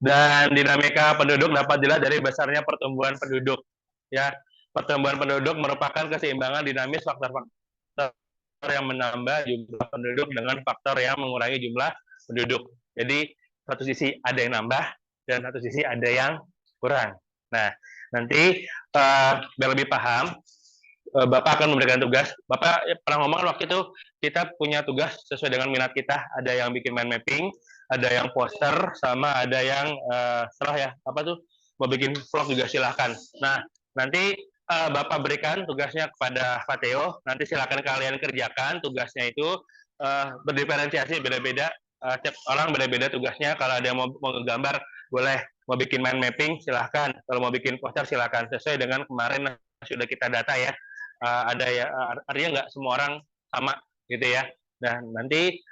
Dan dinamika penduduk dapat dilihat dari besarnya pertumbuhan penduduk. Ya, pertumbuhan penduduk merupakan keseimbangan dinamis faktor-faktor yang menambah jumlah penduduk dengan faktor yang mengurangi jumlah penduduk. Jadi satu sisi ada yang nambah dan satu sisi ada yang kurang. Nah, nanti biar lebih paham, Bapak akan memberikan tugas. Bapak pernah ngomong waktu itu kita punya tugas sesuai dengan minat kita. Ada yang bikin mind mapping, ada yang poster, sama ada yang setelah ya apa tuh mau bikin vlog juga silahkan. Nah nanti Bapak berikan tugasnya kepada Pak Theo. Nanti silakan kalian kerjakan tugasnya itu berdiferensiasi beda-beda. Setiap orang beda-beda tugasnya. Kalau ada yang mau gambar boleh, mau bikin mind mapping silahkan. Kalau mau bikin poster silahkan sesuai dengan kemarin sudah kita data ya. Ada ya artinya nggak semua orang sama gitu ya. Nah nanti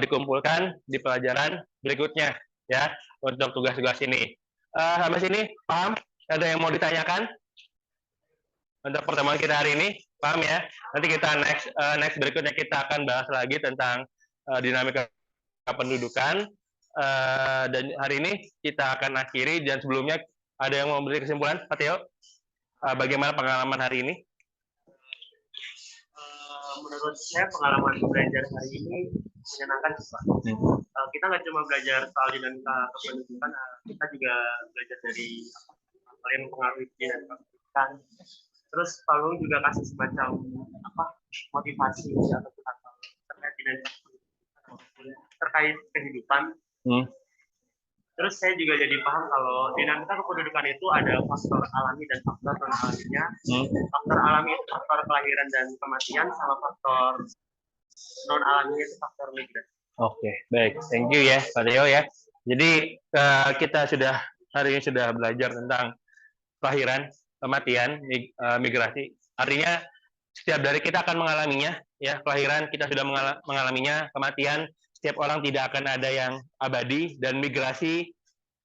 dikumpulkan di pelajaran berikutnya ya untuk tugas-tugas ini. Sampai sini paham? Ada yang mau ditanyakan untuk pertemuan kita hari ini? Paham ya? Nanti kita next berikutnya kita akan bahas lagi tentang dinamika pendudukan. Dan hari ini kita akan akhiri, dan sebelumnya ada yang mau beri kesimpulan, Pak Theo? Bagaimana pengalaman hari ini? Menurut saya pengalaman belajar hari ini menyenangkan sih Pak. Kita nggak cuma belajar soal dinamika kependudukan, kita juga belajar dari hal yang mempengaruhi dinamika pendidikan. Terus Pak Lung juga kasih semacam motivasi atau terkait dinamika terkait kehidupan. Terus saya juga jadi paham kalau dinamika kependudukan itu ada faktor alami dan faktor non alaminya. Faktor alami itu faktor kelahiran dan kematian, sama faktor non alaminya itu faktor migrasi. Oke, baik. Thank you ya, Pak Teo ya. Jadi kita hari ini sudah belajar tentang kelahiran, kematian, migrasi. Artinya setiap dari kita akan mengalaminya, ya. Kelahiran kita sudah mengalaminya, kematian setiap orang tidak akan ada yang abadi, dan migrasi,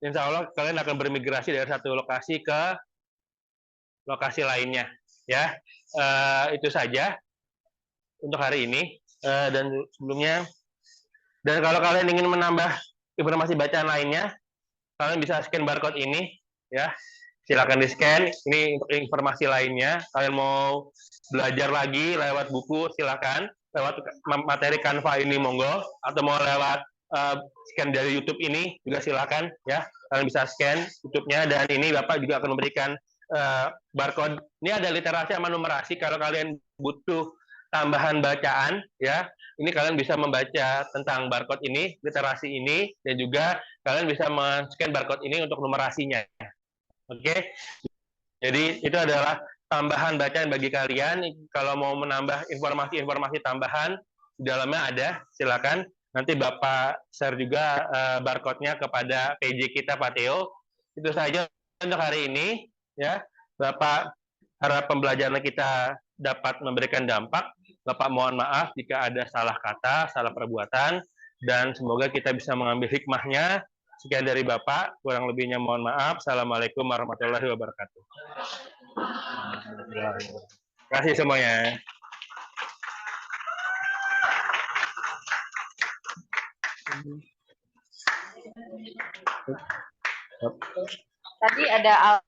insya Allah kalian akan bermigrasi dari satu lokasi ke lokasi lainnya, ya. Itu saja untuk hari ini, dan sebelumnya. Dan kalau kalian ingin menambah informasi bacaan lainnya, kalian bisa scan barcode ini, ya. Silakan di-scan. Ini untuk informasi lainnya. Kalian mau belajar lagi lewat buku, silakan. Lewat materi Canva ini, monggo. Atau mau lewat scan dari YouTube ini, juga silakan, ya. Kalian bisa scan YouTube-nya, dan ini Bapak juga akan memberikan barcode. Ini ada literasi sama numerasi. Kalau kalian butuh tambahan bacaan, ya, ini kalian bisa membaca tentang barcode ini, literasi ini, dan juga kalian bisa men-scan barcode ini untuk numerasinya. Oke, jadi itu adalah tambahan bacaan bagi kalian. Kalau mau menambah informasi-informasi tambahan, di dalamnya ada, silakan. Nanti Bapak share juga barcode-nya kepada PJ kita, Pak Teo. Itu saja untuk hari ini, ya. Bapak harap pembelajaran kita dapat memberikan dampak. Bapak mohon maaf jika ada salah kata, salah perbuatan, dan semoga kita bisa mengambil hikmahnya. Sekian dari Bapak, kurang lebihnya mohon maaf. Assalamualaikum warahmatullahi wabarakatuh. Terima kasih semuanya. Tadi ada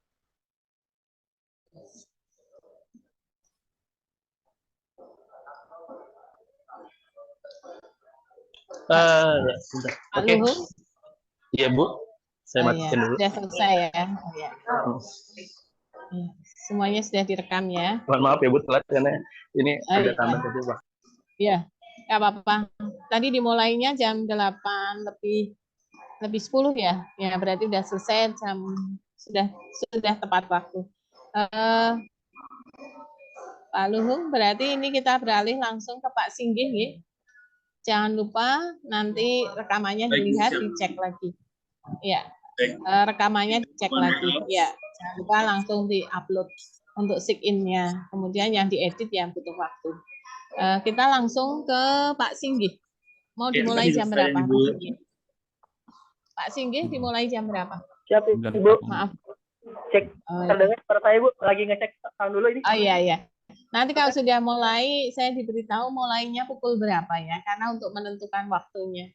Ya, sebentar. Pak Oke. Luhut. Iya, Bu. Saya matikan dulu. Sudah selesai ya. Ya. Semuanya sudah direkam ya. Mohon maaf ya, Bu, telat karena ini ada iya. tambah tadi, Pak. Iya, nggak apa-apa. Tadi dimulainya jam 8 lebih 10 ya. Ya, berarti sudah selesai sudah tepat waktu. Pak Luhung, berarti ini kita beralih langsung ke Pak Singgih ya. Jangan lupa nanti rekamannya dilihat, dicek lagi. Ya, rekamannya dicek lagi. Ya, jangan lupa langsung di-upload untuk sign-in-nya. Kemudian yang diedit yang butuh waktu. Kita langsung ke Pak Singgih. Mau dimulai jam berapa? Pak Singgih dimulai jam berapa? Siap, Ibu. Maaf. Cek terdengar suara saya, Bu. Lagi ngecek sound dulu ini. Oh iya. Nanti kalau sudah mulai, saya diberitahu mulainya pukul berapa ya, karena untuk menentukan waktunya.